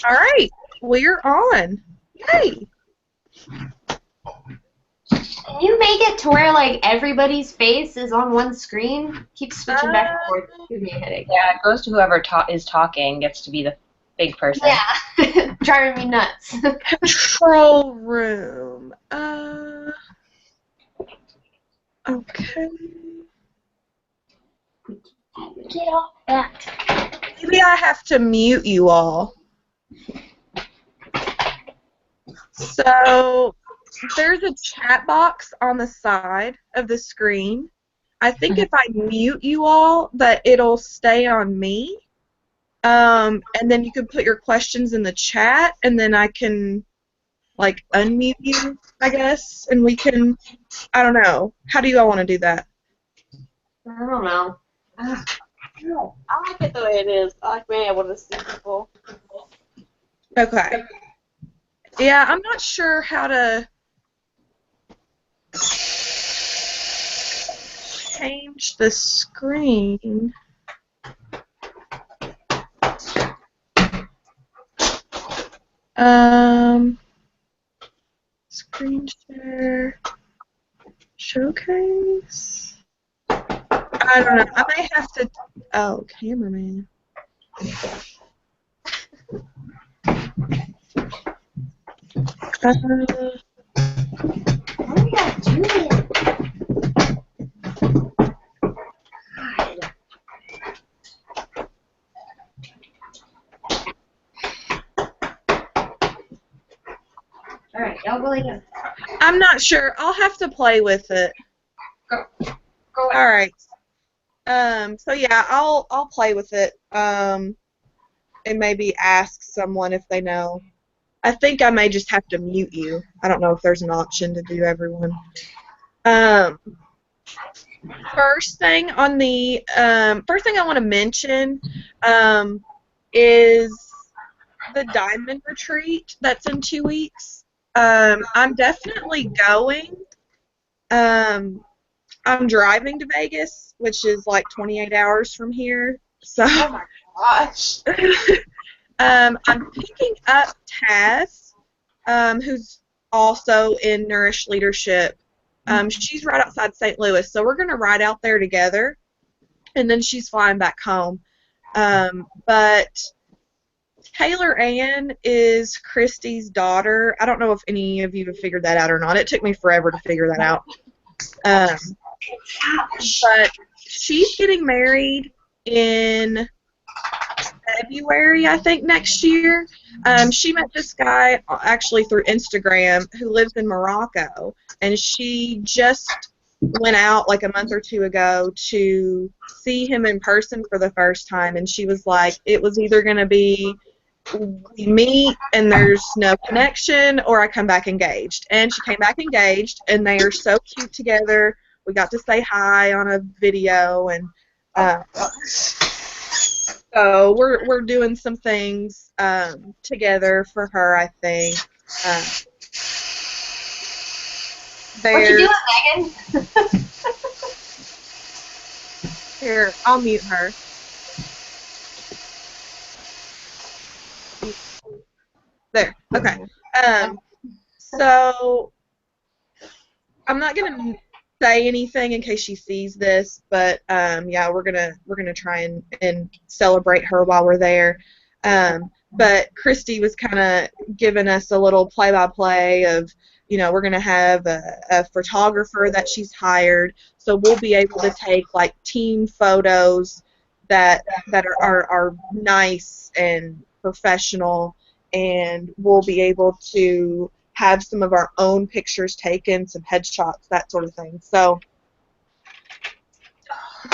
All right, we're on. Yay! Can you make it to where like everybody's face is on one screen? Keep switching back and Uh, forth. It's giving me a headache. Yeah, it goes to whoever is talking gets to be the big person. Yeah, driving me nuts. control room. Okay. Get off that. Maybe I have to mute you all. So there's a chat box on the side of the screen. I think if I mute you all, that it'll stay on me. And then you can put your questions in the chat, and then I can like unmute you, I guess, and we can. I don't know. How do you all want to do that? I don't know. No, I like it the way it is. I like being able to see people. Okay. Yeah, I'm not sure how to change the screen. Screen share, showcase. I don't know. I may have to. Oh, cameraman. Why do you gotta do this? God. All right, y'all go again. I'm not sure. I'll have to play with it. Go. All right. So yeah, I'll play with it. And maybe ask someone if they know. I think I may just have to mute you. I don't know if there's an option to do everyone. First thing on the first thing I want to mention is the Diamond Retreat that's in 2 weeks. I'm definitely going. I'm driving to Vegas, which is like 28 hours from here. So Oh my gosh. I'm picking up Taz, who's also in Nourish Leadership. She's right outside St. Louis, so we're going to ride out there together, and then she's flying back home. But Taylor Ann is Christy's daughter. I don't know if any of you have figured that out or not. It took me forever to figure that out. But she's getting married in February, I think, next year. She met this guy actually through Instagram who lives in Morocco, and she just went out like a month or two ago to see him in person for the first time, and she was like, it was either going to be we meet and there's no connection, or I come back engaged. And she came back engaged, and they are so cute together. We got to say hi on a video, and so we're doing some things together for her, I think. What you doing, Megan? Here, I'll mute her. There. Okay. So I'm not gonna say anything in case she sees this, but yeah, we're gonna try and celebrate her while we're there. But Christy was kind of giving us a little play-by-play of, we're gonna have a photographer that she's hired, so we'll be able to take like team photos that are nice and professional, and we'll be able to have some of our own pictures taken, some headshots, that sort of thing. So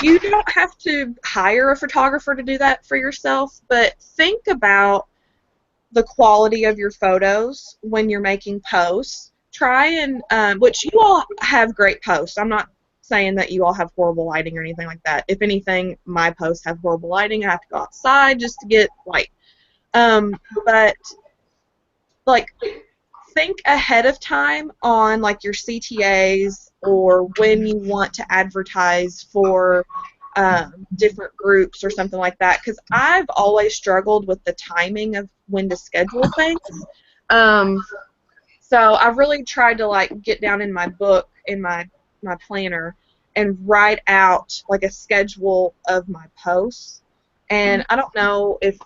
you don't have to hire a photographer to do that for yourself, but think about the quality of your photos when you're making posts. Try and, which you all have great posts. I'm not saying that you all have horrible lighting or anything like that. If anything, my posts have horrible lighting. I have to go outside just to get light. But like, think ahead of time on like your CTAs or when you want to advertise for different groups or something like that, because I've always struggled with the timing of when to schedule things. So I've really tried to like get down in my book, in my planner, and write out like a schedule of my posts. And I don't know if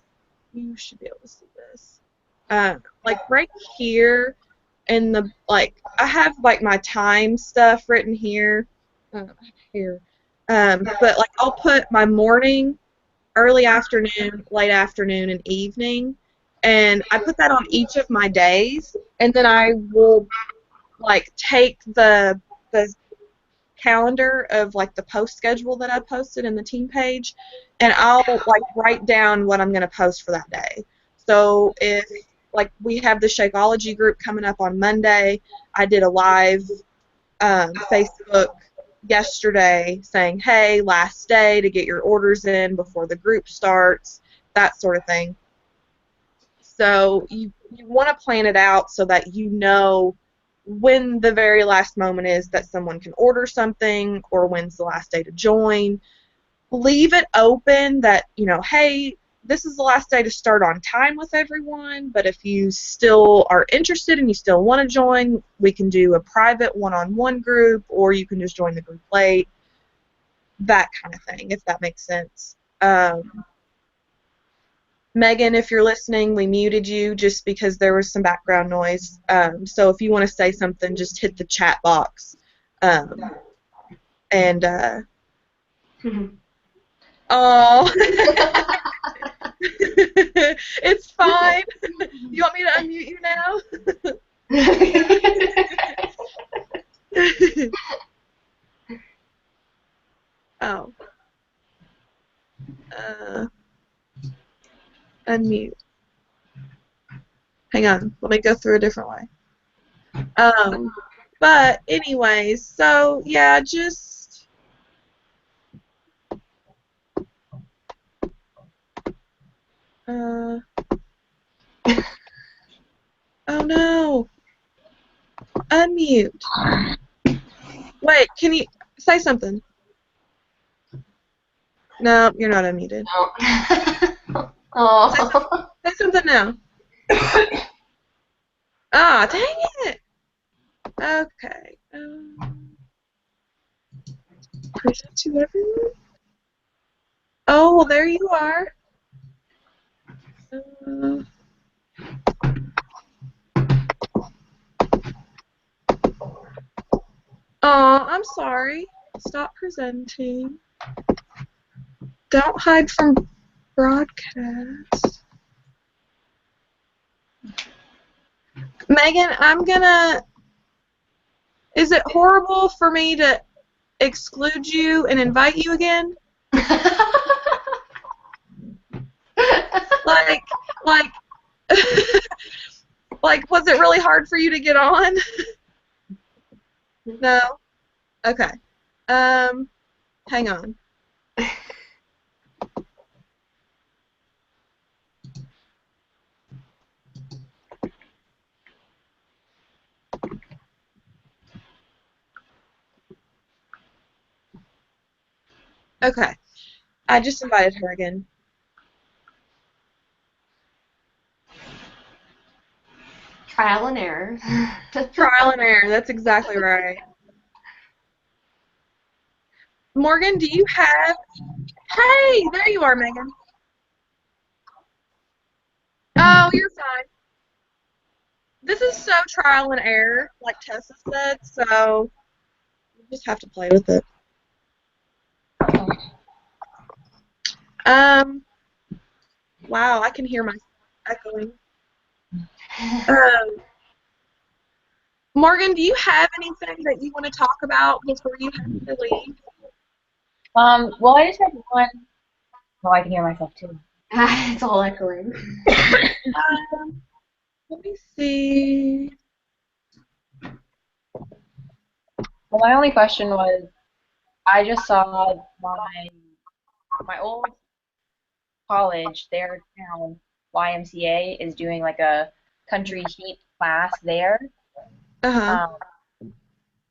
you should be able to see this. Like right here in the, like, I have like my time stuff written here. Here. But like I'll put my morning, early afternoon, late afternoon, and evening, and I put that on each of my days, and then I will like take the calendar of like the post schedule that I posted in the team page, and I'll like write down what I'm going to post for that day. So if like we have the Shakeology group coming up on Monday, I did a live Facebook yesterday saying, hey, last day to get your orders in before the group starts, that sort of thing. So you want to plan it out so that you know when the very last moment is that someone can order something, or when's the last day to join. Leave it open that, you know, hey, this is the last day to start on time with everyone, but if you still are interested and you still want to join, we can do a private one-on-one group, or you can just join the group late, that kind of thing, if that makes sense. Megan, if you're listening, we muted you just because there was some background noise. So if you want to say something, just hit the chat box. Oh, it's fine. You want me to unmute you now? Oh. Unmute. Hang on. Let me go through a different way. But anyways, so yeah, just oh no. Unmute. Wait, can you say something? No, you're not unmuted. Oh. Say something now. Ah, dang it. Okay. Present to everyone. Oh, well, there you are. Oh, I'm sorry. Stop presenting. Don't hide from broadcast. Megan, I'm gonna... Is it horrible for me to exclude you and invite you again? Like, like, was it really hard for you to get on? No? Okay. Hang on. Okay. I just invited her again. Trial and error. Trial and error, that's exactly right. Morgan, do you have... Hey, there you are, Megan. Oh, you're fine. This is so trial and error, like Tessa said, so you just have to play with it. Wow, I can hear myself echoing. Morgan, do you have anything that you want to talk about before you have to leave? Well, I just have one. Oh, I can hear myself too. It's all echoing. Let me see. Well, my only question was, I just saw my old college, their town YMCA is doing like a country heat class there. Uh-huh.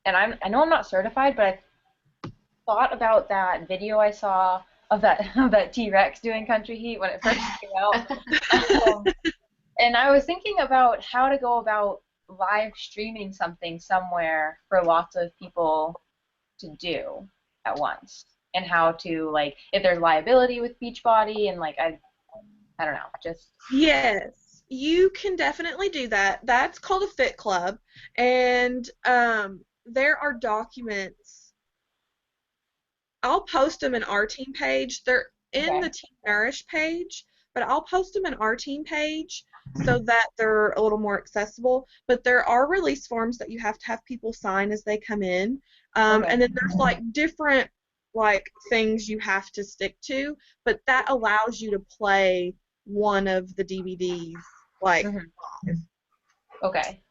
And I know I'm not certified, but thought about that video I saw of that of that T-Rex doing Country Heat when it first came out. And I was thinking about how to go about live streaming something somewhere for lots of people to do at once, and how to, like, if there's liability with Beachbody, and like I don't know, just Yes, you can definitely do that. That's called a Fit Club, and there are documents. I'll post them in our team page. They're in okay. the Team Nourish page, but I'll post them in our team page so that they're a little more accessible. But there are release forms that you have to have people sign as they come in, Okay. and then there's like different like things you have to stick to, but that allows you to play one of the DVDs like Mhm. live. Okay.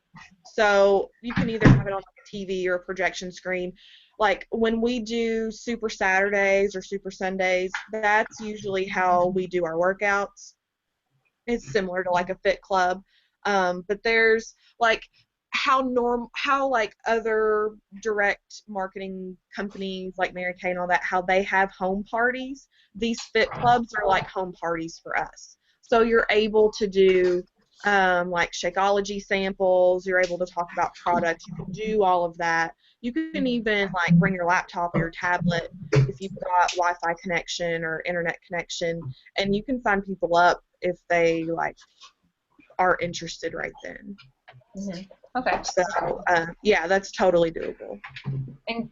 So you can either have it on like a TV or a projection screen. Like when we do Super Saturdays or Super Sundays, that's usually how we do our workouts. It's similar to like a fit club, but there's like how like other direct marketing companies like Mary Kay and all that, how they have home parties. These fit clubs are like home parties for us. So you're able to do like Shakeology samples. You're able to talk about products. You can do all of that. You can even like bring your laptop or your tablet if you've got Wi-Fi connection or internet connection, and you can sign people up if they like are interested right then. Mhm. Okay. So yeah, that's totally doable. And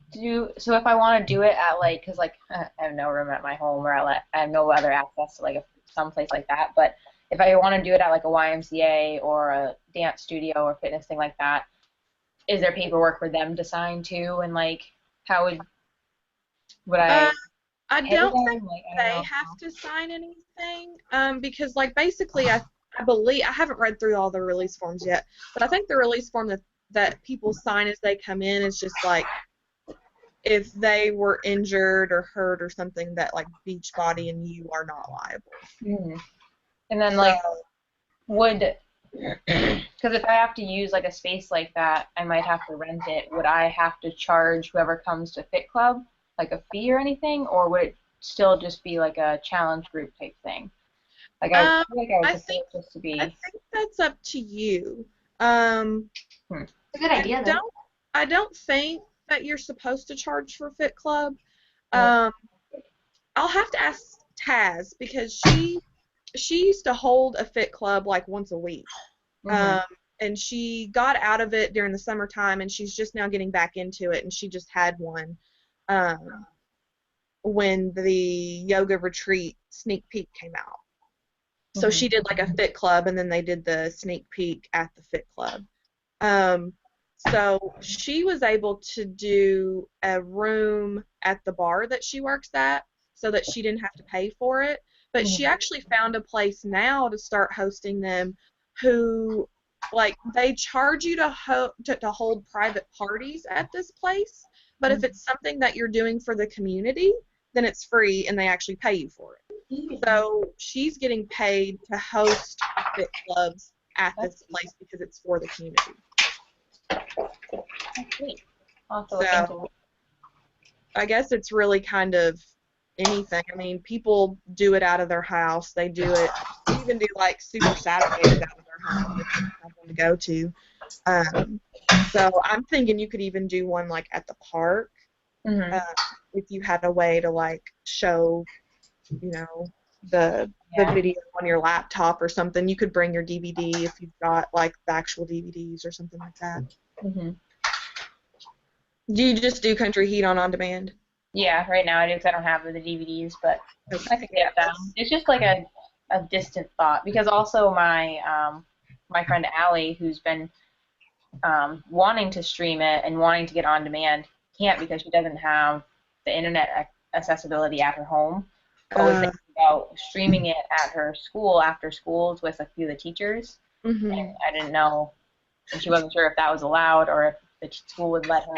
so if I want to do it at, like, because like I have no room at my home, or I have no other access to like some place like that, but if I want to do it at like a YMCA or a dance studio or fitness thing like that, is there paperwork for them to sign too? And like, how would Uh, I I pay don't think them? Like, I don't they know. have to sign anything, because like basically I believe I haven't read through all the release forms yet, but I think the release form that people sign as they come in is just like if they were injured or hurt or something, that like Beachbody and you are not liable. Mhm. And then So like, would because if I have to use like a space like that, I might have to rent it. Would I have to charge whoever comes to Fit Club like a fee or anything, or would it still just be like a challenge group type thing? Like, I um, feel like I would I prefer think it just to I be. think that's up to you. Um, Hmm. It's a good I idea, though. don't think that you're supposed to charge for Fit Club. Okay. Um, I'll have to ask Taz because she used to hold a Fit Club like once a week. Mhm. Um, and she got out of it during the summertime, and she's just now getting back into it, and she just had one um, when the yoga retreat sneak peek came out. So Mhm. she did like a Fit Club, and then they did the sneak peek at the Fit Club. Um, so she was able to do a room at the bar that she works at so that she didn't have to pay for it. But she Mhm. actually found a place now to start hosting them who, like, they charge you to hold private parties at this place. But if it's something that you're doing for the community, then it's free and they actually pay you for it. So she's getting paid to host fit clubs at this place because it's for the community. That's great. I'll have to look into So it. I guess it's really kind of anything. I mean, people do it out of their house. They do it. They even do like Super Saturdays out of their home if they don't have one to go to. Um, so I'm thinking you could even do one like at the park, Mhm. if you had a way to like show, you know, the Yeah. video on your laptop or something. You could bring your DVD if you've got like the actual DVDs or something like that. Mhm. Do you just do Country Heat on demand? Yeah, right now I do, because I don't have the DVDs, but I Okay. could Yeah, get them. It's just like a distant thought, because also my friend Allie, who's been wanting to stream it and wanting to get on demand, can't, because she doesn't have the internet accessibility at her home. But was thinking about streaming it at her school after schools with a few of the teachers, and mhm. I didn't know, and she wasn't sure if that was allowed or if the school would let her.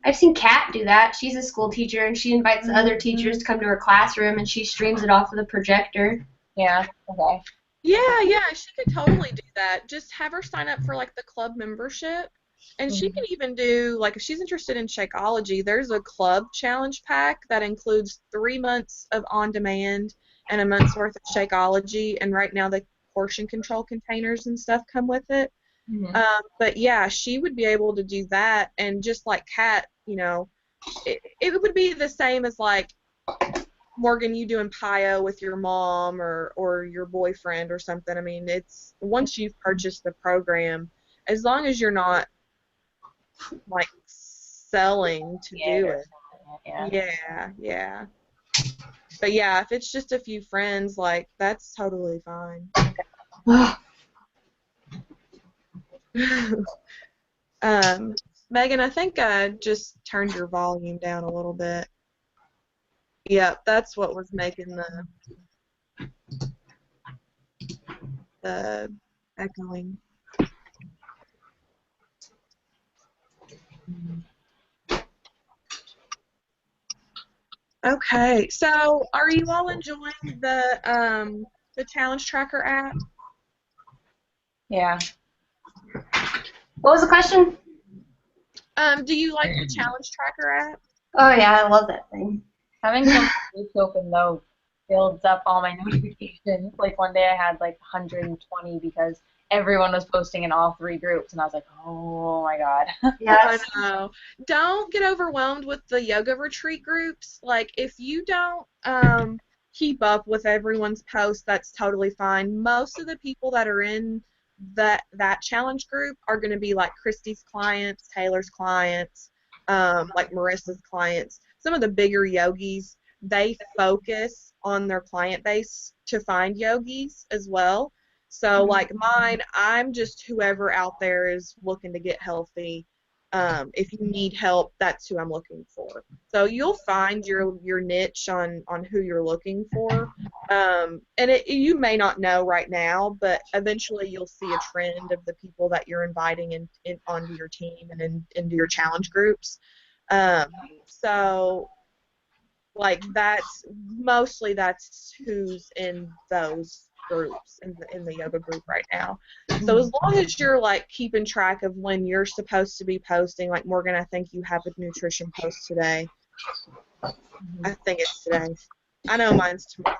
I've seen Kat do that. She's a school teacher, and she invites the other teachers to come to her classroom, and she streams it off of the projector. Yeah. Okay. Yeah, she could totally do that. Just have her sign up for like the club membership, And she can even do, like, if she's interested in Shakeology, there's a club challenge pack that includes 3 months of on-demand and a month's worth of Shakeology, and right now the portion control containers and stuff come with it. But yeah, she would be able to do that, and just like Kat, you know, it would be the same as like Morgan, you doing PIO with your mom or your boyfriend or something. I mean, it's once you've purchased the program, as long as you're not like selling to do it. Yeah. But yeah, if it's just a few friends, like that's totally fine. Megan, I think I just turned your volume down a little bit. Yep, that's what was making the echoing. Okay, so are you all enjoying the challenge tracker app? Yeah. What was the question? Do you like the challenge tracker app? Oh yeah, I love that thing. Having some groups open though builds up all my notifications. Like one day I had like 120 because everyone was posting in all 3 groups, and I was like, oh my god. Yes. I know. Don't get overwhelmed with the yoga retreat groups. Like, if you don't keep up with everyone's posts, that's totally fine. Most of the people that are in that challenge group are going to be like Christy's clients, Taylor's clients, like Marissa's clients. Some of the bigger yogis, they focus on their client base to find yogis as well. So, like mine, I'm just whoever out there is looking to get healthy. If you need help, that's who I'm looking for. So you'll find your niche on who you're looking for. And you may not know right now, but eventually you'll see a trend of the people that you're inviting in onto your team and into your challenge groups. So, like, that's who's in those groups in the yoga group right now. So as long as you're like keeping track of when you're supposed to be posting, like Morgan, I think you have a nutrition post today. I think it's today. I know mine's tomorrow.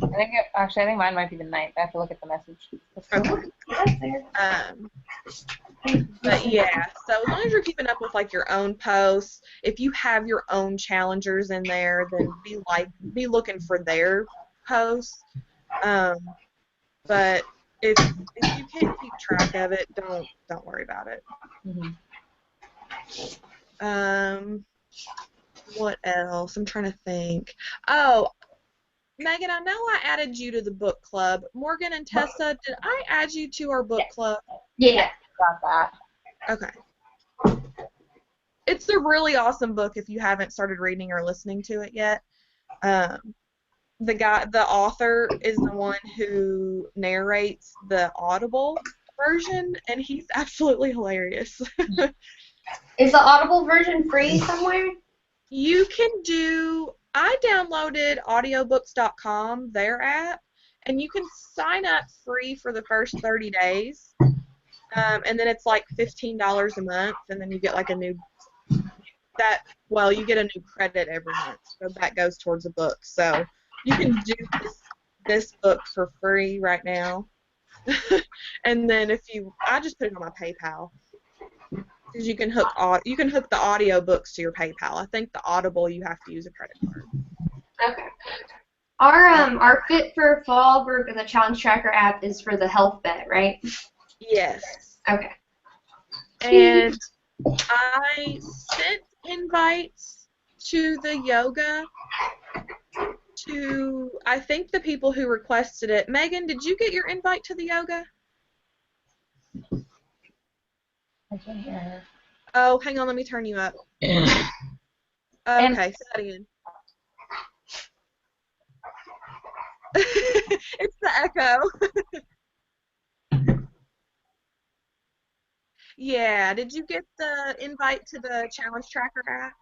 I think mine might be the 9th. I have to look at the message. Okay. But yeah, so as long as you're keeping up with like your own posts, if you have your own challengers in there, then be looking for their posts. But if you can't keep track of it, don't worry about it. What else? I'm trying to think. Oh, Megan, I know I added you to the book club. Morgan and Tessa, did I add you to our book club? Yeah. Got that. Okay. It's a really awesome book if you haven't started reading or listening to it yet. The author is the one who narrates the Audible version, and he's absolutely hilarious. Is the Audible version free somewhere? You can do. I downloaded audiobooks.com, their app, and you can sign up free for the first 30 days, and then it's like $15 a month, and then you get like you get a new credit every month, so that goes towards a book. So you can do this book for free right now, and then I just put it on my PayPal. Because you can hook the audio books to your PayPal. I think the Audible you have to use a credit card. Okay. Our Fit for Fall group in the Challenge Tracker app is for the health bet, right? Yes. Okay. And I sent invites to the yoga to I think the people who requested it. Megan, did you get your invite to the yoga? I can hear her. Oh, hang on, let me turn you up. Okay, say that again. It's the echo. Yeah, did you get the invite to the Challenge Tracker app?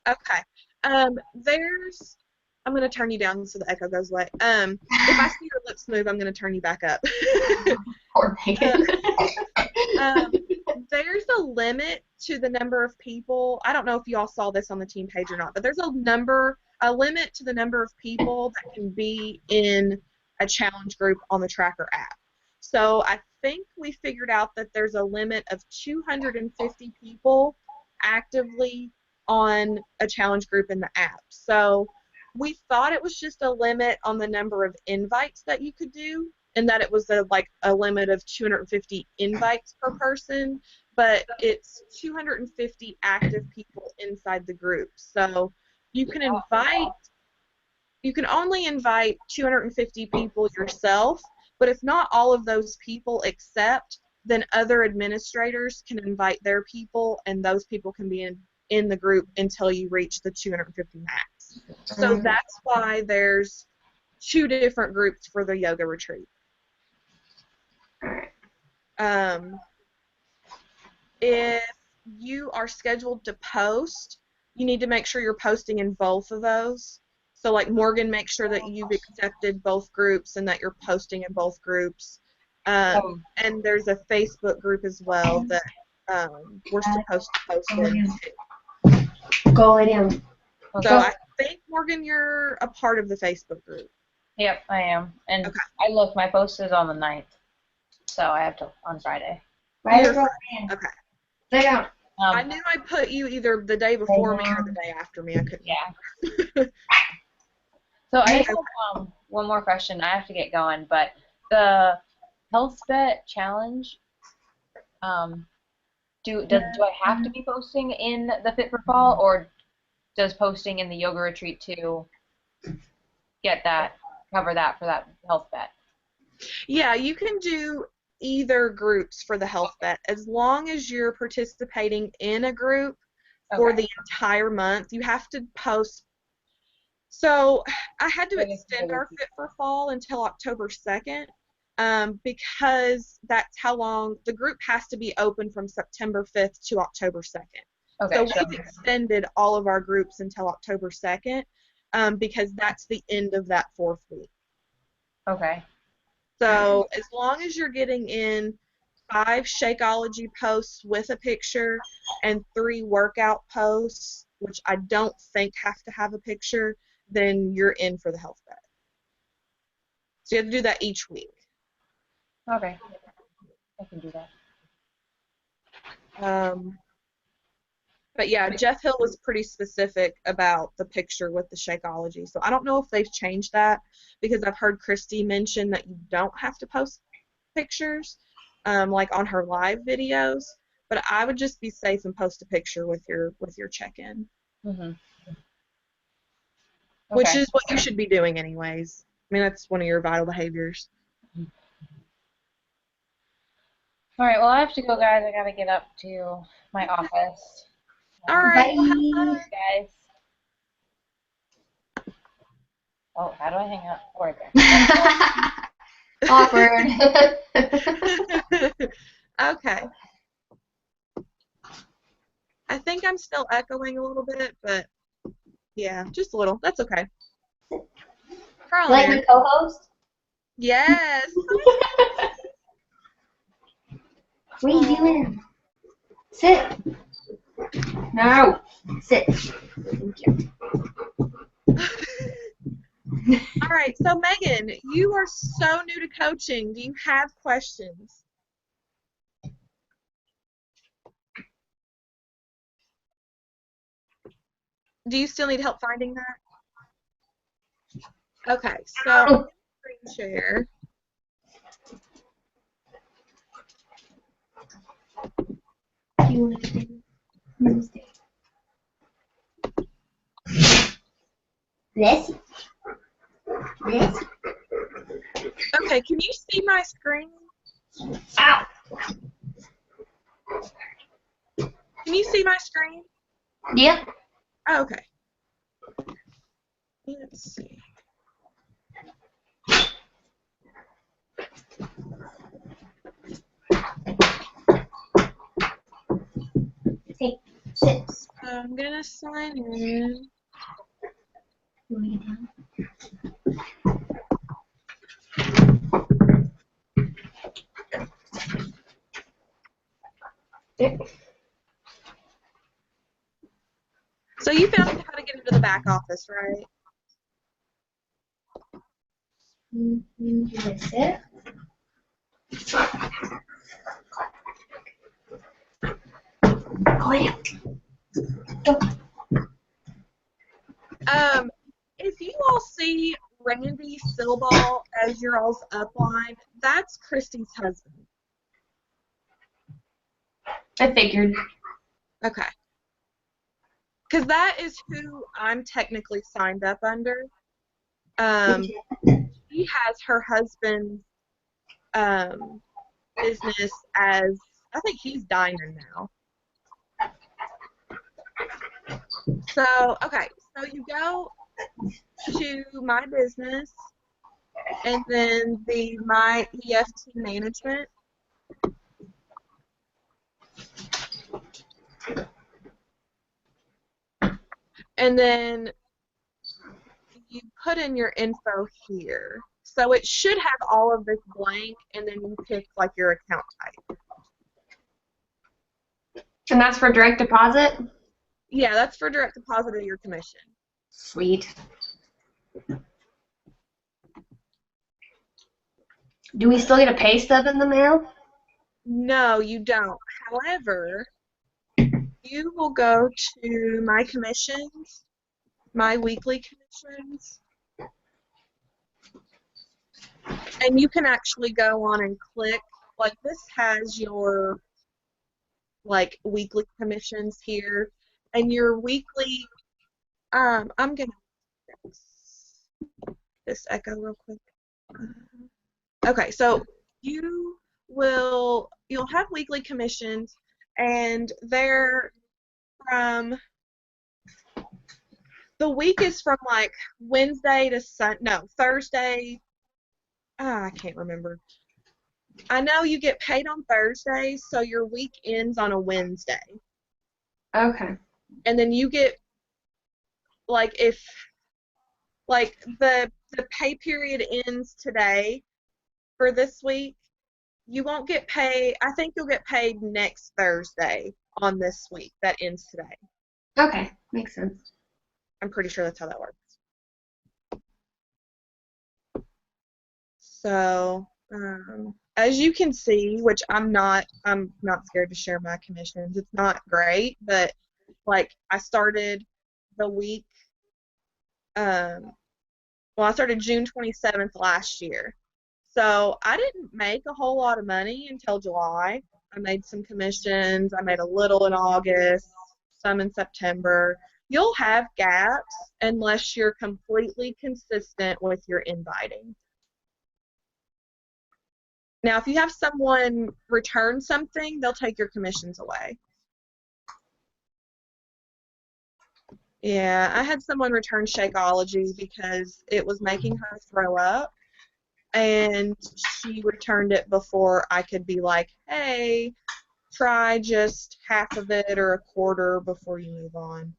Okay. I'm going to turn you down so the echo goes away. If I see your lips move, I'm going to turn you back up. Poor Megan. There's a limit to the number of people. I don't know if you all saw this on the team page or not, but there's a limit to the number of people that can be in a challenge group on the Tracker app. So I think we figured out that there's a limit of 250 people actively on a challenge group in the app. So we thought it was just a limit on the number of invites that you could do, and that it was like a limit of 250 invites per person, but it's 250 active people inside the group. So you can only invite 250 people yourself, but if not all of those people accept, then other administrators can invite their people, and those people can be in the group until you reach the 250 max. So that's why there's 2 different groups for the yoga retreat. If you are scheduled to post, you need to make sure you're posting in both of those. So like Morgan, make sure that you've accepted both groups and that you're posting in both groups. And there's a Facebook group as well that we're supposed to post in. Go lay down. So I think, Morgan, you're a part of the Facebook group. Yep, I am. And okay. I look, my post is on the 9th, so I have to on Friday. Right. Okay. Lay down. I knew I put you either the day before me or the day after me. I couldn't. Yeah. So I just have one more question. I have to get going, but the HealthBet challenge, do I have to be posting in the Fit for Fall, or does posting in the yoga retreat too cover that for that HealthBet? Yeah, you can do either groups for the HealthBet as long as you're participating in a group for the entire month. You have to post. So I had to extend our Fit for Fall until October 2nd because that's how long the group has to be open, from September 5th to October 2nd. Okay, so we've extended all of our groups until October 2nd because that's the end of that 4th week. Okay. So as long as you're getting in 5 Shakeology posts with a picture and 3 workout posts, which I don't think have to have a picture, then you're in for the HealthBet. So you have to do that each week. Okay. I can do that. But yeah, Jeff Hill was pretty specific about the picture with the Shakeology. So I don't know if they've changed that, because I've heard Christy mention that you don't have to post pictures like on her live videos. But I would just be safe and post a picture with your check-in. Mm-hmm. Okay. Which is what you should be doing anyways. I mean, that's one of your vital behaviors. All right, well, I have to go, guys. I got to get up to my office. All right. Bye, guys. Oh, how do I hang up? Oh, right there. Awkward. Okay. I think I'm still echoing a little bit, but yeah, just a little. That's okay. Like my co-host? Yes. What are you doing? Sit. No. Sit. Thank you. All right, so Megan, you are so new to coaching. Do you have questions? Do you still need help finding that? Okay, so screen share. This? Okay, can you see my screen? Ow! Can you see my screen? Yep. Oh, okay. Let's see. Hey, sit. So I'm gonna sign in. So you found how to get into the back office, right? That's it. Oh, yeah. If you all see Randy Silball as your all's upline, that's Christy's husband. I figured. Okay. Because that is who I'm technically signed up under. She has her husband's business as, I think he's diner now. So, okay, so you go to my business and then the my EFT management. And then you put in your info here. So it should have all of this blank, and then you pick like your account type. And that's for direct deposit? Yeah, that's for direct deposit of your commission. Sweet. Do we still get a pay stub in the mail? No, you don't. However, you will go to my commissions, my weekly commissions, and you can actually go on and click, like this has your like weekly commissions here, and your weekly, I'm gonna this echo real quick. Okay, so you'll have weekly commissions, and they're from the week is from like Wednesday to Thursday. I can't remember. I know you get paid on Thursdays, so your week ends on a Wednesday. Okay. And then you get like if like the pay period ends today for this week, you won't get paid. I think you'll get paid next Thursday on this week that ends today. Okay, makes sense. I'm pretty sure that's how that works. So, as you can see, which I'm not scared to share my commissions. It's not great, but like I started the week, I started June 27th last year. So I didn't make a whole lot of money until July. I made some commissions. I made a little in August, some in September. You'll have gaps unless you're completely consistent with your inviting. Now, if you have someone return something, they'll take your commissions away. Yeah, I had someone return Shakeology because it was making her throw up, and she returned it before I could be like, hey, try just half of it or a quarter before you move on.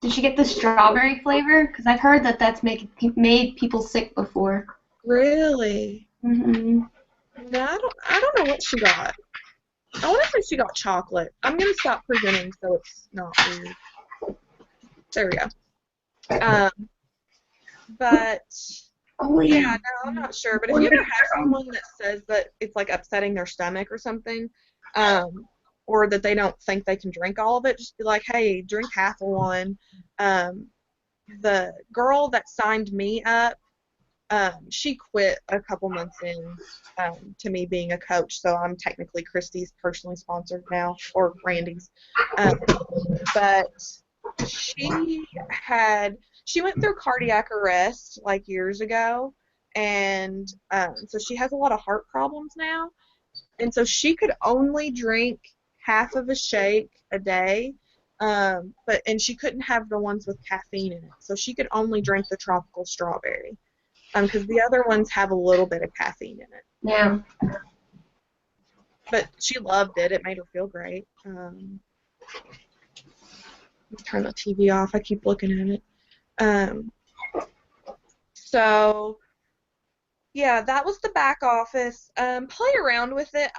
Did she get the strawberry flavor? Because I've heard that that's made people sick before. Really? Mm-hmm. No, I don't know what she got. I want to say she got chocolate. I'm going to stop presenting so it's not weird. There we go. But, yeah, no, I'm not sure. But if you ever have someone that says that it's like upsetting their stomach or something, or that they don't think they can drink all of it, just be like, hey, drink half of one. The girl that signed me up, she quit a couple months in to me being a coach, so I'm technically Christy's personally sponsored now, or Randy's. But she went through cardiac arrest like years ago, and so she has a lot of heart problems now, and so she could only drink half of a shake a day, and she couldn't have the ones with caffeine in it, so she could only drink the tropical strawberry. Because the other ones have a little bit of caffeine in it. Yeah. But she loved it. It made her feel great. Turn the TV off. I keep looking at it. So, yeah, that was the back office. Play around with it.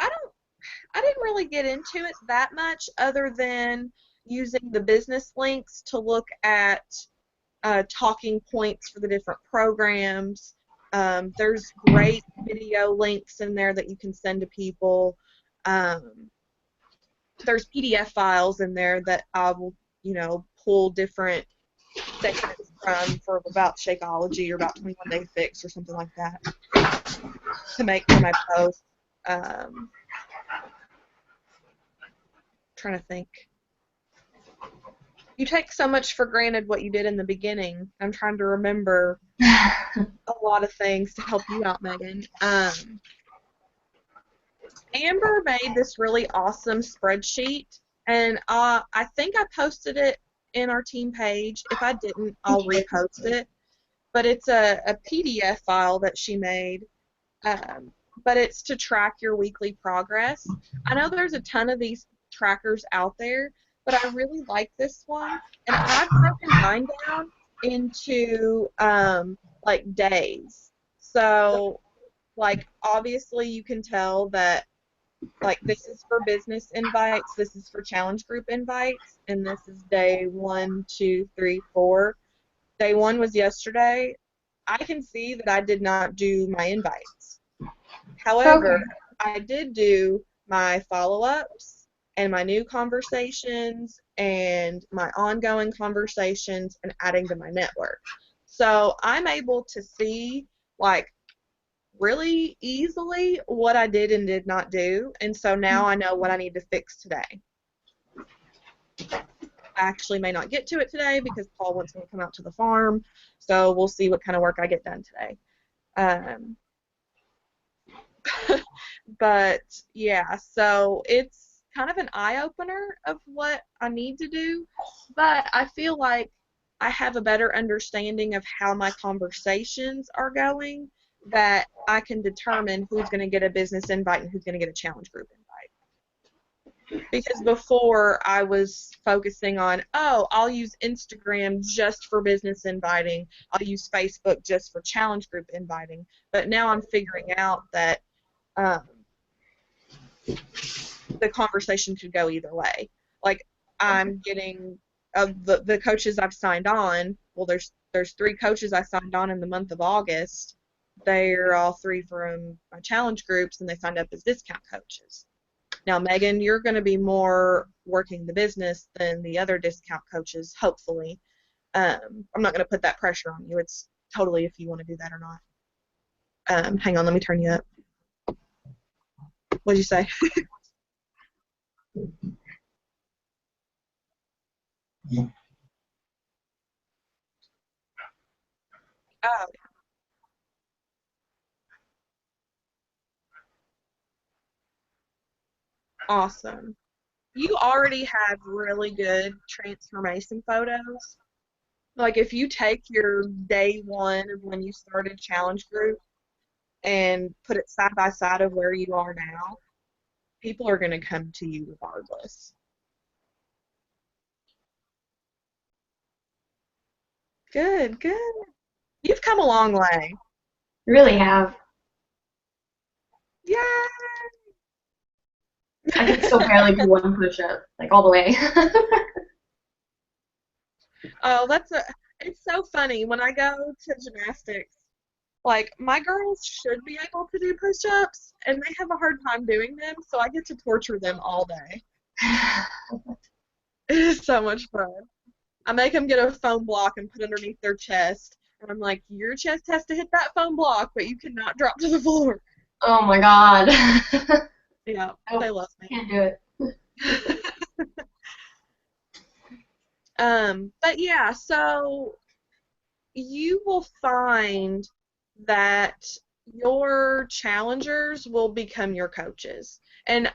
I didn't really get into it that much other than using the business links to look at talking points for the different programs. There's great video links in there that you can send to people. There's PDF files in there that I will, pull different segments from for about Shakeology or about 21 Day Fix or something like that to make for my post. Trying to think. You take so much for granted what you did in the beginning. I'm trying to remember a lot of things to help you out, Megan. Amber made this really awesome spreadsheet, and I think I posted it in our team page. If I didn't, I'll repost it. But it's a PDF file that she made, but it's to track your weekly progress. I know there's a ton of these trackers out there, but I really like this one, and I've broken mine down into like days. So, like, obviously you can tell that, like, this is for business invites, this is for challenge group invites, and this is day 1, 2, 3, 4. Day 1 was yesterday. I can see that I did not do my invites. However, I did do my follow-ups and my new conversations and my ongoing conversations and adding to my network. So I'm able to see, like, really easily what I did and did not do, and so now I know what I need to fix today. I actually may not get to it today because Paul wants me to come out to the farm, so we'll see what kind of work I get done today. But yeah, so it's kind of an eye-opener of what I need to do, but I feel like I have a better understanding of how my conversations are going, that I can determine who's going to get a business invite and who's going to get a challenge group invite. Because before I was focusing on, I'll use Instagram just for business inviting, I'll use Facebook just for challenge group inviting, but now I'm figuring out that the conversation could go either way. Like, I'm getting the coaches I've signed on. Well, there's 3 coaches I signed on in the month of August. They're all 3 from my challenge groups, and they signed up as discount coaches. Now, Megan, you're going to be more working the business than the other discount coaches, hopefully. I'm not going to put that pressure on you. It's totally if you want to do that or not. Hang on, let me turn you up. What'd you say? Oh, awesome. You already have really good transformation photos. Like, if you take your day 1 of when you started challenge group and put it side by side of where you are now, people are going to come to you regardless. Good, good. You've come a long way. Really have. Yeah. I can still barely do 1 push-up, like all the way. Oh, it's so funny when I go to gymnastics. Like, my girls should be able to do push-ups, and they have a hard time doing them, so I get to torture them all day. It is so much fun. I make them get a foam block and put underneath their chest, and I'm like, your chest has to hit that foam block, but you cannot drop to the floor. Oh my god. Yeah, Nope, they love me. can't do it. But yeah, so you will find that your challengers will become your coaches. And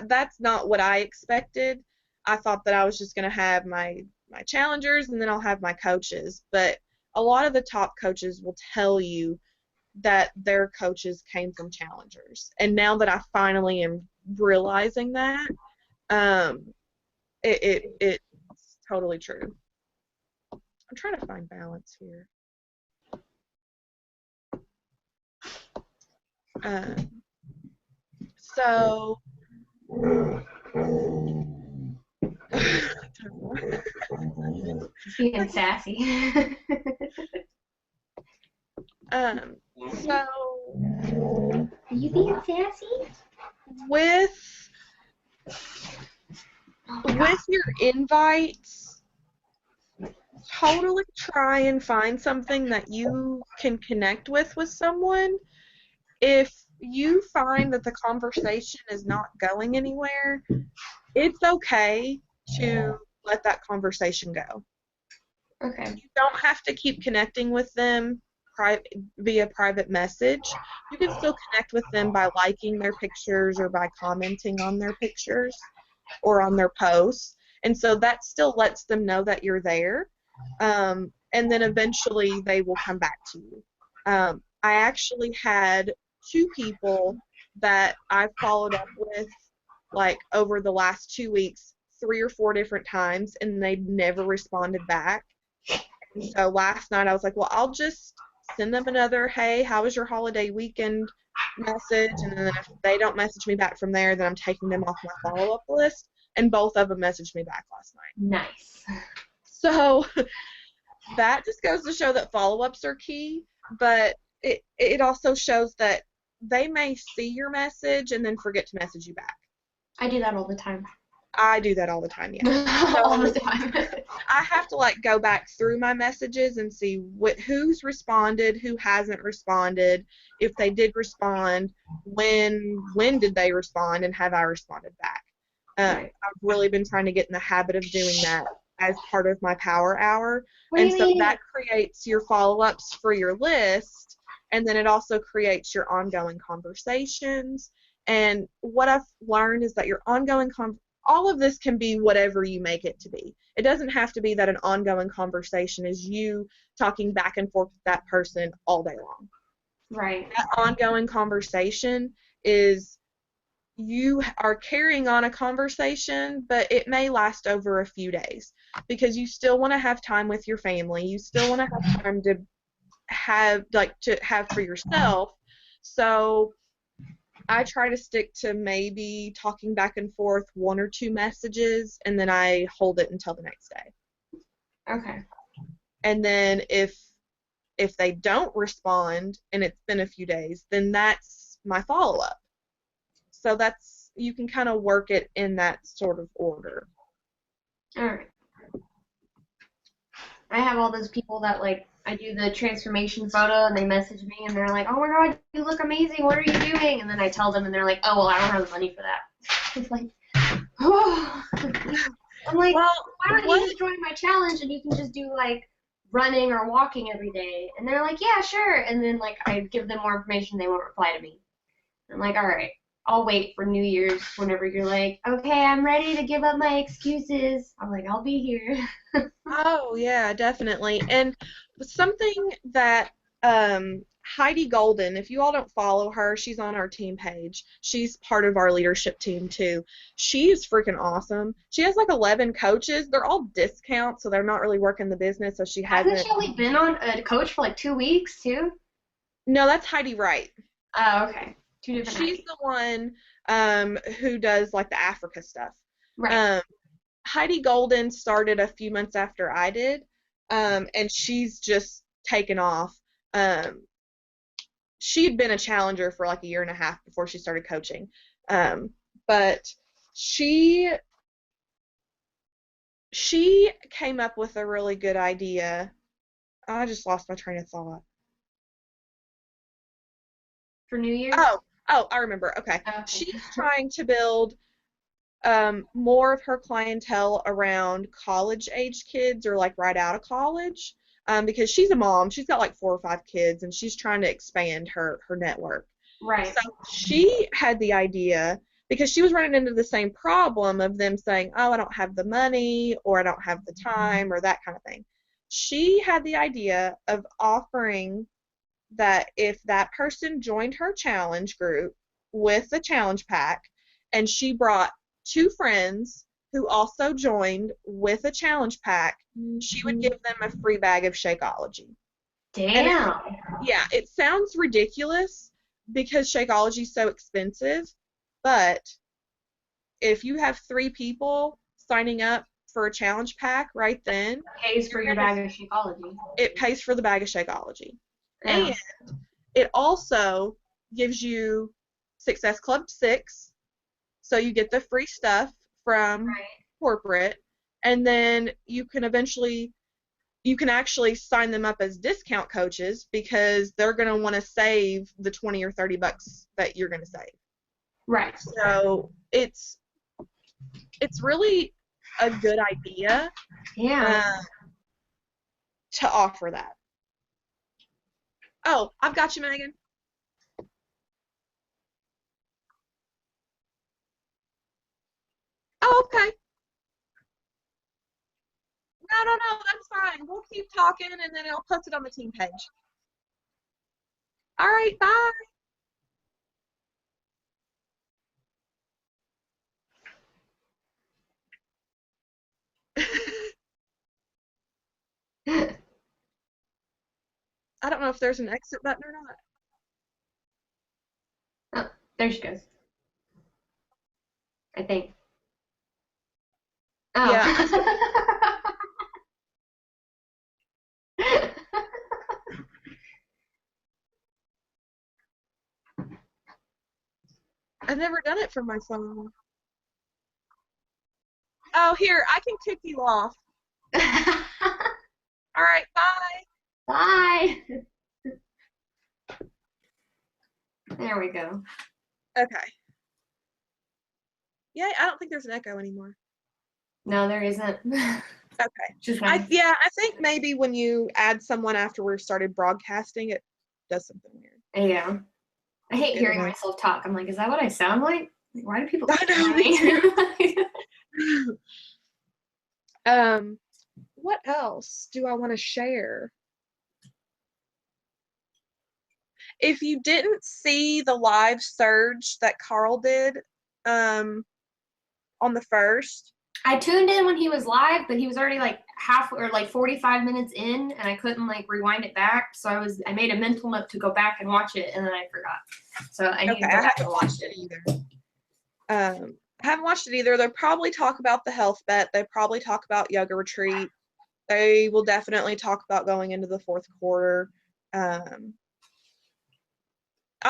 that's not what I expected. I thought that I was just going to have my challengers and then I'll have my coaches. But a lot of the top coaches will tell you that their coaches came from challengers. And now that I finally am realizing that, it's totally true. I'm trying to find balance here. So, Being sassy. um, so Are you being sassy? with your invites, totally try and find something that you can connect with someone. If you find that the conversation is not going anywhere, it's okay to let that conversation go. Okay. You don't have to keep connecting with them via private message. You can still connect with them by liking their pictures or by commenting on their pictures or on their posts. And so that still lets them know that you're there. And then eventually they will come back to you. I actually had 2 people that I followed up with like over the last 2 weeks 3 or 4 different times, and they never responded back. And so last night I was like, well, I'll just send them another, hey, how was your holiday weekend message, and then if they don't message me back from there, then I'm taking them off my follow-up list, and both of them messaged me back last night. Nice. So that just goes to show that follow-ups are key, but it also shows that they may see your message and then forget to message you back. I do that all the time. I do that all the time, yeah. All the time. I have to like go back through my messages and see who's responded, who hasn't responded, if they did respond, when did they respond, and have I responded back. I've really been trying to get in the habit of doing that as part of my power hour, and so that creates your follow-ups for your list, and then it also creates your ongoing conversations. And what I've learned is that your ongoing all of this can be whatever you make it to be. It doesn't have to be that an ongoing conversation is you talking back and forth with that person all day long. Right. That ongoing conversation is you are carrying on a conversation, but it may last over a few days because you still want to have time with your family. You still want to have time to have for yourself. So I try to stick to maybe talking back and forth 1 or 2 messages, and then I hold it until the next day. Okay. And then if they don't respond and it's been a few days, then that's my follow-up. So you can kind of work it in that sort of order. All right. I have all those people that I do the transformation photo and they message me and they're like, oh my god, you look amazing, what are you doing? And then I tell them and they're like, oh, well, I don't have the money for that. It's like, oh. I'm like, well, why don't you just join my challenge and you can just do running or walking every day? And they're like, yeah, sure. And then I give them more information, they won't reply to me. I'm like, all right, I'll wait for New Year's whenever you're like, okay, I'm ready to give up my excuses. I'm like, I'll be here. Oh, yeah, definitely. And something that Heidi Golden, if you all don't follow her, she's on our team page. She's part of our leadership team, too. She is freaking awesome. She has 11 coaches. They're all discounts, so they're not really working the business, so she hasn't. Hasn't she only been on a coach for 2 weeks, too? No, that's Heidi Wright. Oh, okay. 2 different She's the one who does, the Africa stuff. Right. Heidi Golden started a few months after I did, and she's just taken off. She'd been a challenger for 1.5 years before she started coaching, but she came up with a really good idea. I just lost my train of thought. For New Year's? Oh, I remember. Okay. Okay. She's trying to build more of her clientele around college-age kids or right out of college, because she's a mom. She's got 4 or 5 kids, and she's trying to expand her network. Right. So she had the idea because she was running into the same problem of them saying, oh, I don't have the money or I don't have the time or that kind of thing. She had the idea of offering that if that person joined her challenge group with the challenge pack and she brought 2 friends who also joined with a challenge pack, she would give them a free bag of Shakeology. Damn. Yeah, it sounds ridiculous because Shakeology is so expensive, but if you have 3 people signing up for a challenge pack right then, Pays for your bag of Shakeology. it pays for the bag of Shakeology. Yeah. And it also gives you Success Club 6, so you get the free stuff from Right. corporate, and then you can actually sign them up as discount coaches because they're going to want to save the $20 or $30 that you're going to save. Right. So it's really a good idea Yeah. to offer that. Oh, I've got you, Megan. Oh, okay. No, that's fine. We'll keep talking, and then I'll post it on the team page. All right, bye. I don't know if there's an exit button or not. Oh, there she goes. I think. Oh. Yeah. I've never done it from my phone. Oh, here, I can kick you off. All right, bye. Bye. There we go. Okay. Yeah, I don't think there's an echo anymore. No, there isn't. Okay. Just I think maybe when you add someone after we started broadcasting, it does something weird. Yeah. I hate I hearing don't know. myself talk. I'm like, is that what I sound like? Like, why do people I know, me too. What else do I want to share? If you didn't see the live surge that Carl did on the 1st, I tuned in when he was live, but he was already like 45 minutes in, and I couldn't like rewind it back. So I made a mental note to go back and watch it, and then I forgot. So I need to go back and watch it either. I haven't watched it either. They'll probably talk about the health bet. They probably talk about yoga retreat. They will definitely talk about going into the 4th quarter. I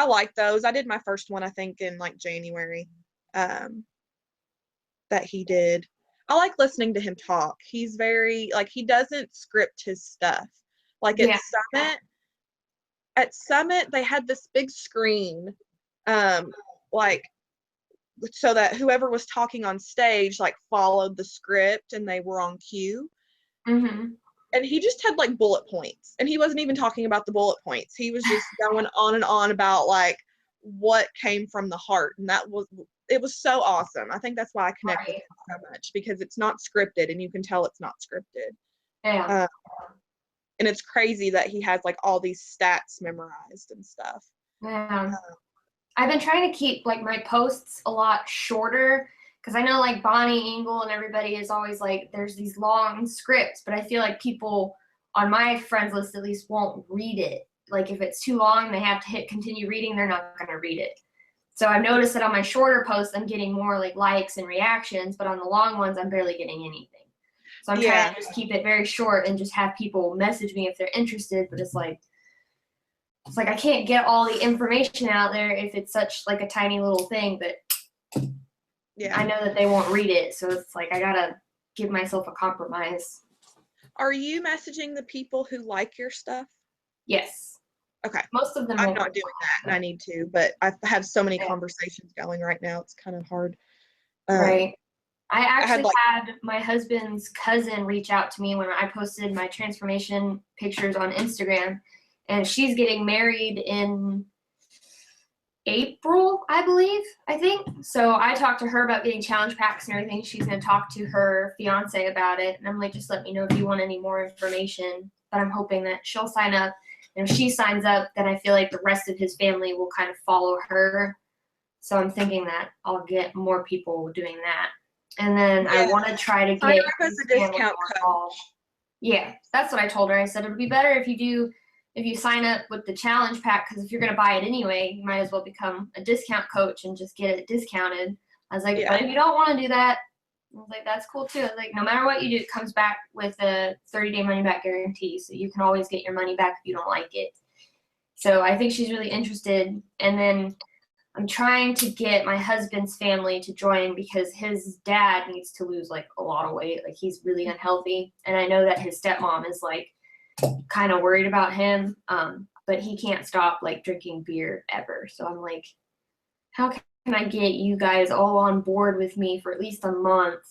like those. I did my first one, I think, in like January that he did. I like listening to him talk. He's very, like, he doesn't script his stuff. Like at Summit, they had this big screen, like, so that whoever was talking on stage, like, followed the script and they were on cue. Mm-hmm. And he just had, like, bullet points. And he wasn't even talking about the bullet points. He was just going on and on about, like, what came from the heart. And it was so awesome. I think that's why I connect with him so much, because it's not scripted, and you can tell it's not scripted. Yeah. And it's crazy that he has, like, all these stats memorized and stuff. Yeah. I've been trying to keep, like, my posts a lot shorter, because I know, like, Bonnie Engel and everybody is always like, there's these long scripts, but I feel like people on my friends list at least won't read it. Like, if it's too long, they have to hit continue reading, they're not going to read it. So I've noticed that on my shorter posts, I'm getting more, like, likes and reactions, but on the long ones, I'm barely getting anything. So I'm trying to just keep it very short and just have people message me if they're interested, but it's like I can't get all the information out there if it's such like a tiny little thing, but I know that they won't read it, so it's like I gotta give myself a compromise. Are you messaging the people who like your stuff? Yes. Okay. Most of them. I'm not doing that, and I need to, but I have so many conversations going right now, it's kind of hard. Right. I actually had my husband's cousin reach out to me when I posted my transformation pictures on Instagram, and she's getting married in April, I think. So I talked to her about getting challenge packs and everything. She's going to talk to her fiance about it. And I'm like, just let me know if you want any more information. But I'm hoping that she'll sign up. And if she signs up, then I feel like the rest of his family will kind of follow her. So I'm thinking that I'll get more people doing that. And then I want to try to get as a discount code. Yeah, that's what I told her. I said, it'll be better if if you sign up with the challenge pack, because if you're going to buy it anyway, you might as well become a discount coach and just get it discounted. I was like, Yeah. but if you don't want to do that, I was like, that's cool too. I was like, no matter what you do, it comes back with a 30-day money-back guarantee, so you can always get your money back if you don't like it. So I think she's really interested. And then I'm trying to get my husband's family to join because his dad needs to lose like a lot of weight. Like he's really unhealthy. And I know that his stepmom is like kind of worried about him. But he can't stop like drinking beer ever. So I'm like, how can I get you guys all on board with me for at least a month?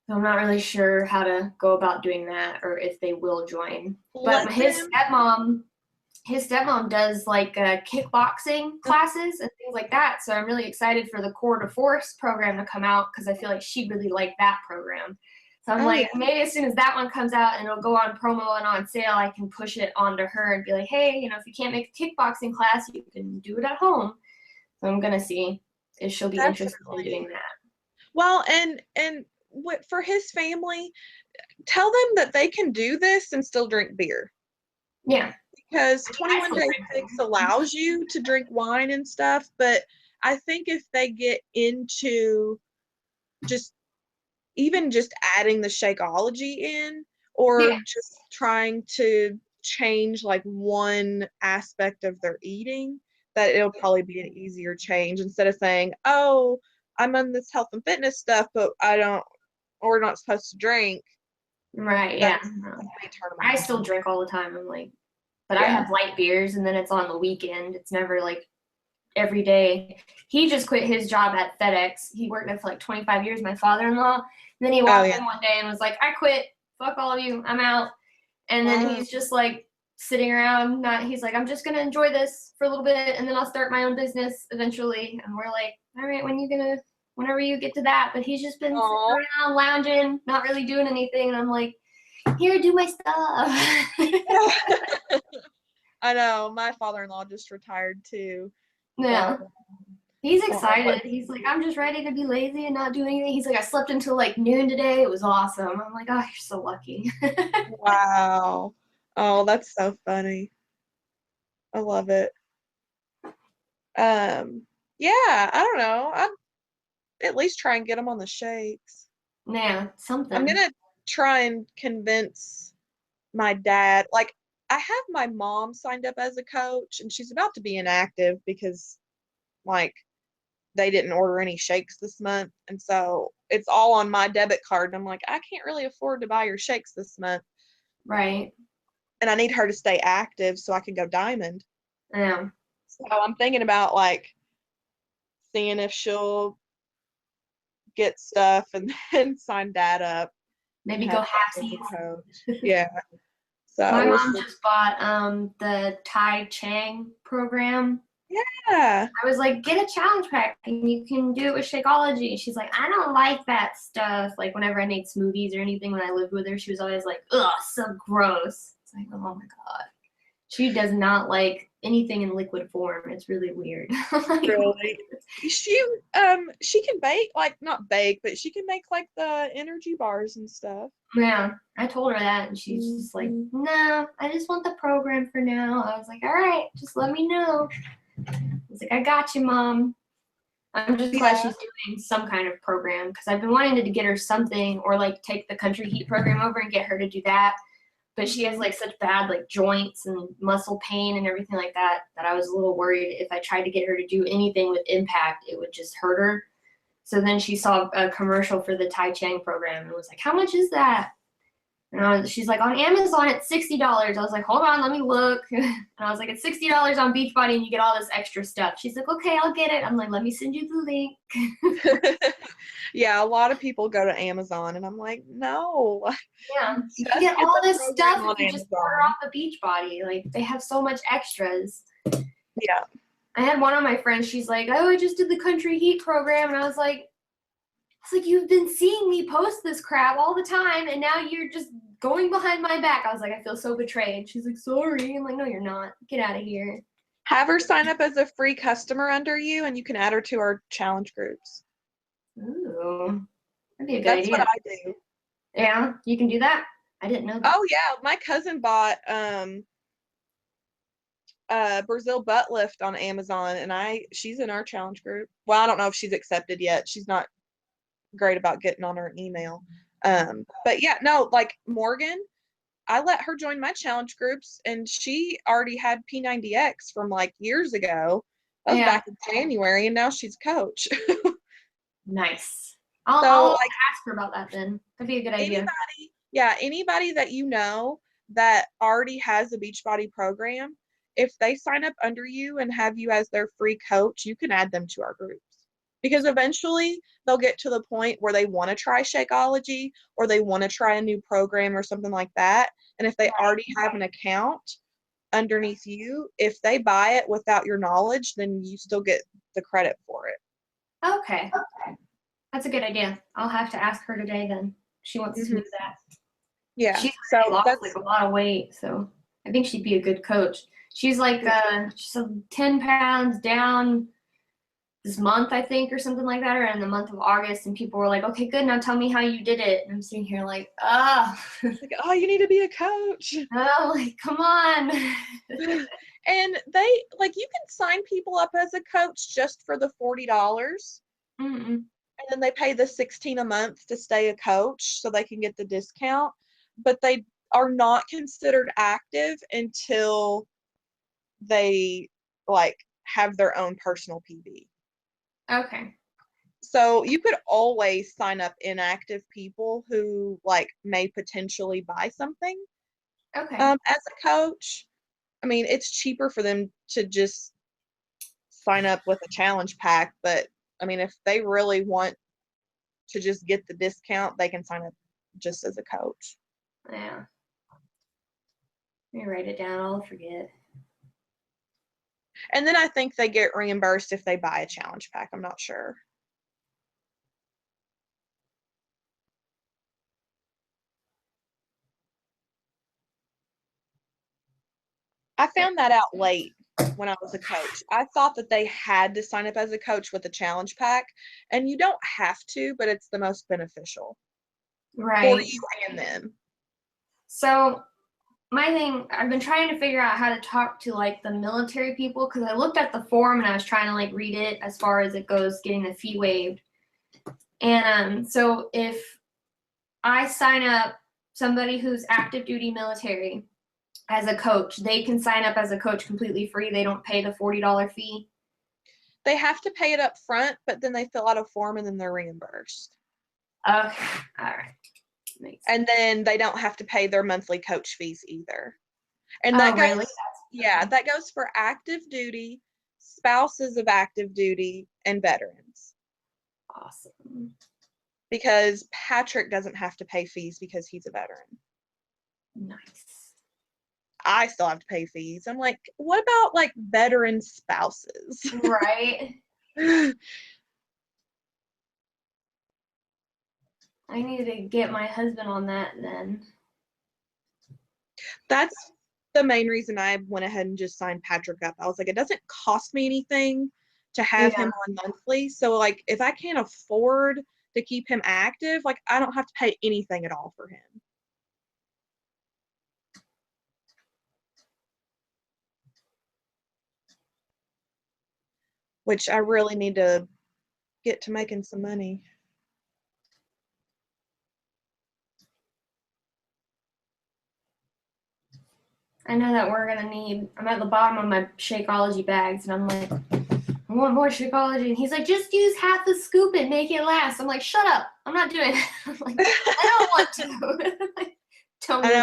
So I'm not really sure how to go about doing that or if they will join. But his stepmom does like kickboxing classes and things like that. So I'm really excited for the Core de Force program to come out because I feel like she'd really like that program. So I'm maybe as soon as that one comes out and it'll go on promo and on sale, I can push it onto her and be like, hey, you know, if you can't make a kickboxing class, you can do it at home. So I'm going to see if she'll be interested in doing that. Well, and for his family, tell them that they can do this and still drink beer. Yeah. Because 21 Day Fix allows you to drink wine and stuff, but I think if they get into just adding the Shakeology in or just trying to change like one aspect of their eating, that it'll probably be an easier change instead of saying, oh, I'm on this health and fitness stuff, but we're not supposed to drink. Right, yeah. I still drink all the time. I'm like, but I have light beers and then it's on the weekend. It's never like every day. He just quit his job at FedEx. He worked there for like 25 years, my father-in-law. And then he walked in one day and was like, I quit. Fuck all of you. I'm out. And then he's just like sitting around. He's like, I'm just going to enjoy this for a little bit and then I'll start my own business eventually. And we're like, all right, whenever you get to that. But he's just been sitting around lounging, not really doing anything. And I'm like, here, do my stuff. I know. My father-in-law just retired too. Yeah. He's excited. He's like, I'm just ready to be lazy and not do anything. He's like, I slept until like noon today. It was awesome. I'm like, oh, you're so lucky. Wow. Oh, that's so funny. I love it. Yeah, I don't know. I'd at least try and get them on the shakes. Yeah, something. I'm gonna try and convince my dad. Like, I have my mom signed up as a coach, and she's about to be inactive because, like, they didn't order any shakes this month, and so it's all on my debit card. And I'm like, I can't really afford to buy your shakes this month. Right. And I need her to stay active so I can go diamond. Yeah. So I'm thinking about like seeing if she'll get stuff and then sign Dad up. Maybe go halfsies. Yeah. So my mom just bought the Tai Chang program. Yeah. I was like, get a challenge pack and you can do it with Shakeology. She's like, I don't like that stuff. Like whenever I made smoothies or anything when I lived with her, she was always like, ugh, so gross. It's like, oh my God. She does not like anything in liquid form. It's really weird. Really? She can bake, like not bake, but she can make like the energy bars and stuff. Yeah, I told her that and she's just like, no, I just want the program for now. I was like, all right, just let me know. I was like, I got you, Mom. I'm just glad she's doing some kind of program because I've been wanting to get her something or like take the Country Heat program over and get her to do that. But she has like such bad like joints and muscle pain and everything like that that I was a little worried if I tried to get her to do anything with impact, it would just hurt her. So then she saw a commercial for the Tai Chang program and was like, how much is that? And she's like, on Amazon, it's $60. I was like, hold on, let me look. And I was like, it's $60 on Beachbody and you get all this extra stuff. She's like, okay, I'll get it. I'm like, let me send you the link. Yeah, a lot of people go to Amazon and I'm like, no. Yeah, you can get all this stuff if you just order off of Beachbody. Like, they have so much extras. Yeah. I had one of my friends, she's like, oh, I just did the Country Heat program. And I was like, you've been seeing me post this crap all the time, and now you're just going behind my back. I was like, I feel so betrayed. She's like, sorry. I'm like, no, you're not. Get out of here. Have her sign up as a free customer under you, and you can add her to our challenge groups. Ooh, that'd be a good idea. That's what I do. Yeah, you can do that? I didn't know that. Oh, yeah. My cousin bought Brazil butt lift on Amazon, and she's in our challenge group. Well, I don't know if she's accepted yet. She's not great about getting on her email. But yeah, no, like Morgan, I let her join my challenge groups, and she already had P90X from like years ago. That was Yeah. back in January, and now she's coach. Nice. So, I'll like, ask her about that then. That'd be a good idea. anybody that you know that already has a Beachbody program, if they sign up under you and have you as their free coach, you can add them to our groups. Because eventually they'll get to the point where they want to try Shakeology or they want to try a new program or something like that. And if they already have an account underneath you, if they buy it without your knowledge, then you still get the credit for it. Okay. That's a good idea. I'll have to ask her today then. She wants to do that. Yeah. She's So lost that's like a lot of weight, so I think she'd be a good coach. She's like she's 10 pounds down this month, I think, or something like that, or in the month of August, and people were like, okay, good, now tell me how you did it. And I'm sitting here like, like, oh, you need to be a coach. oh, like, come on. And they, like, you can sign people up as a coach just for the $40. Mm-mm. And then they pay the $16 a month to stay a coach so they can get the discount. But they are not considered active until they, like, have their own personal PB. Okay. So you could always sign up inactive people who, like, may potentially buy something Okay. as a coach. I mean, it's cheaper for them to just sign up with a challenge pack, but I mean, if they really want to just get the discount, they can sign up just as a coach. Yeah. Let me write it down. I'll forget. And then I think they get reimbursed if they buy a challenge pack. I'm not sure. I found that out late when I was a coach. I thought that they had to sign up as a coach with a challenge pack, and you don't have to, but it's the most beneficial for Right. you and them. So my thing, I've been trying to figure out how to talk to like the military people because I looked at the form and I was trying to like read it as far as it goes getting the fee waived. And so if I sign up somebody who's active duty military as a coach, they can sign up as a coach completely free. They don't pay the $40 fee. They have to pay it up front, but then they fill out a form and then they're reimbursed. Okay. All right. Makes sense. And then they don't have to pay their monthly coach fees either. And that goes, really? yeah, that goes for active duty, spouses of active duty, and veterans. Awesome. Because Patrick doesn't have to pay fees because he's a veteran. Nice. I still have to pay fees. I'm like, what about like veteran spouses? Right. I need to get my husband on that then. That's the main reason I went ahead and just signed Patrick up. I was like, it doesn't cost me anything to have him on monthly. So like if I can't afford to keep him active, like I don't have to pay anything at all for him. Which I really need to get to making some money. I know that we're gonna need. I'm at the bottom of my Shakeology bags, and I'm like, I want more Shakeology. And he's like, just use half a scoop and make it last. I'm like, shut up. I'm not doing it. I'm like, I don't want to. Tell me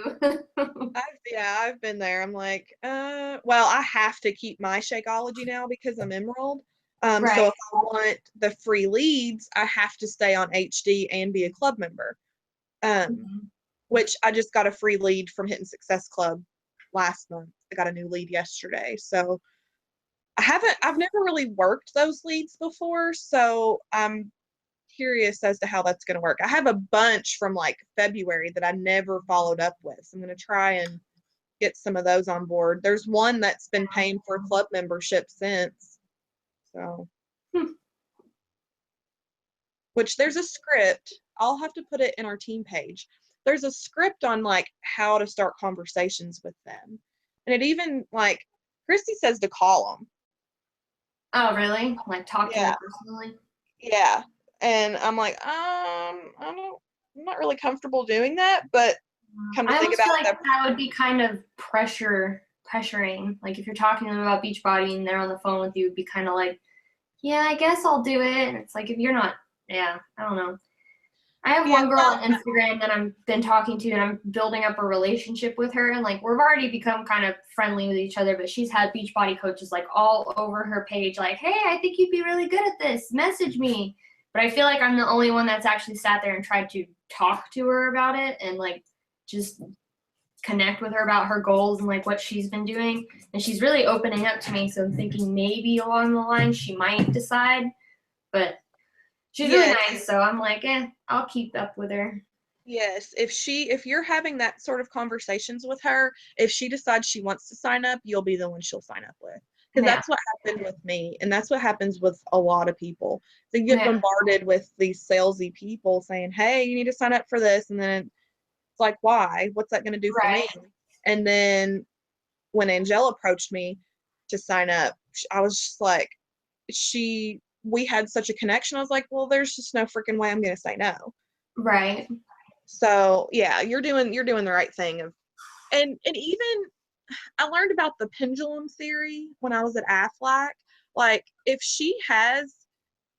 what to do. I've been there. I'm like, well, I have to keep my Shakeology now because I'm Emerald. Right. So if I want the free leads, I have to stay on HD and be a club member. Which I just got a free lead from Hitting Success Club last month. I got a new lead yesterday. So I've never really worked those leads before. So I'm curious as to how that's going to work. I have a bunch from like February that I never followed up with. So I'm going to try and get some of those on board. There's one that's been paying for club membership since. So, which there's a script. I'll have to put it in our team page. There's a script on like how to start conversations with them. And it even like Christy says to call them. Oh, really? Like talk to Yeah. them personally? Yeah. And I'm like, I'm not really comfortable doing that, but come to I think almost about feel like that. that would be kind of pressuring. Like if you're talking to them about Beachbody and they're on the phone with you, it'd be kind of like, yeah, I guess I'll do it. And it's like if you're not, yeah, I don't know. I have Yeah, one girl on Instagram that I've been talking to, and I'm building up a relationship with her, and like we've already become kind of friendly with each other. But she's had Beachbody coaches like all over her page, like, "Hey, I think you'd be really good at this. Message me." But I feel like I'm the only one that's actually sat there and tried to talk to her about it and like just connect with her about her goals and like what she's been doing. And she's really opening up to me, so I'm thinking maybe along the line she might decide, but. She's really nice, so I'm like, I'll keep up with her. Yes, if you're having that sort of conversations with her, if she decides she wants to sign up, you'll be the one she'll sign up with. Because that's what happened with me, and that's what happens with a lot of people. They get bombarded with these salesy people saying, "Hey, you need to sign up for this," and then it's like, "Why? What's that going to do for me?" And then when Angela approached me to sign up, I was just like, we had such a connection. I was like, well, there's just no freaking way I'm going to say no. Right. So yeah, you're doing the right thing. And even I learned about the pendulum theory when I was at Aflac. Like if she has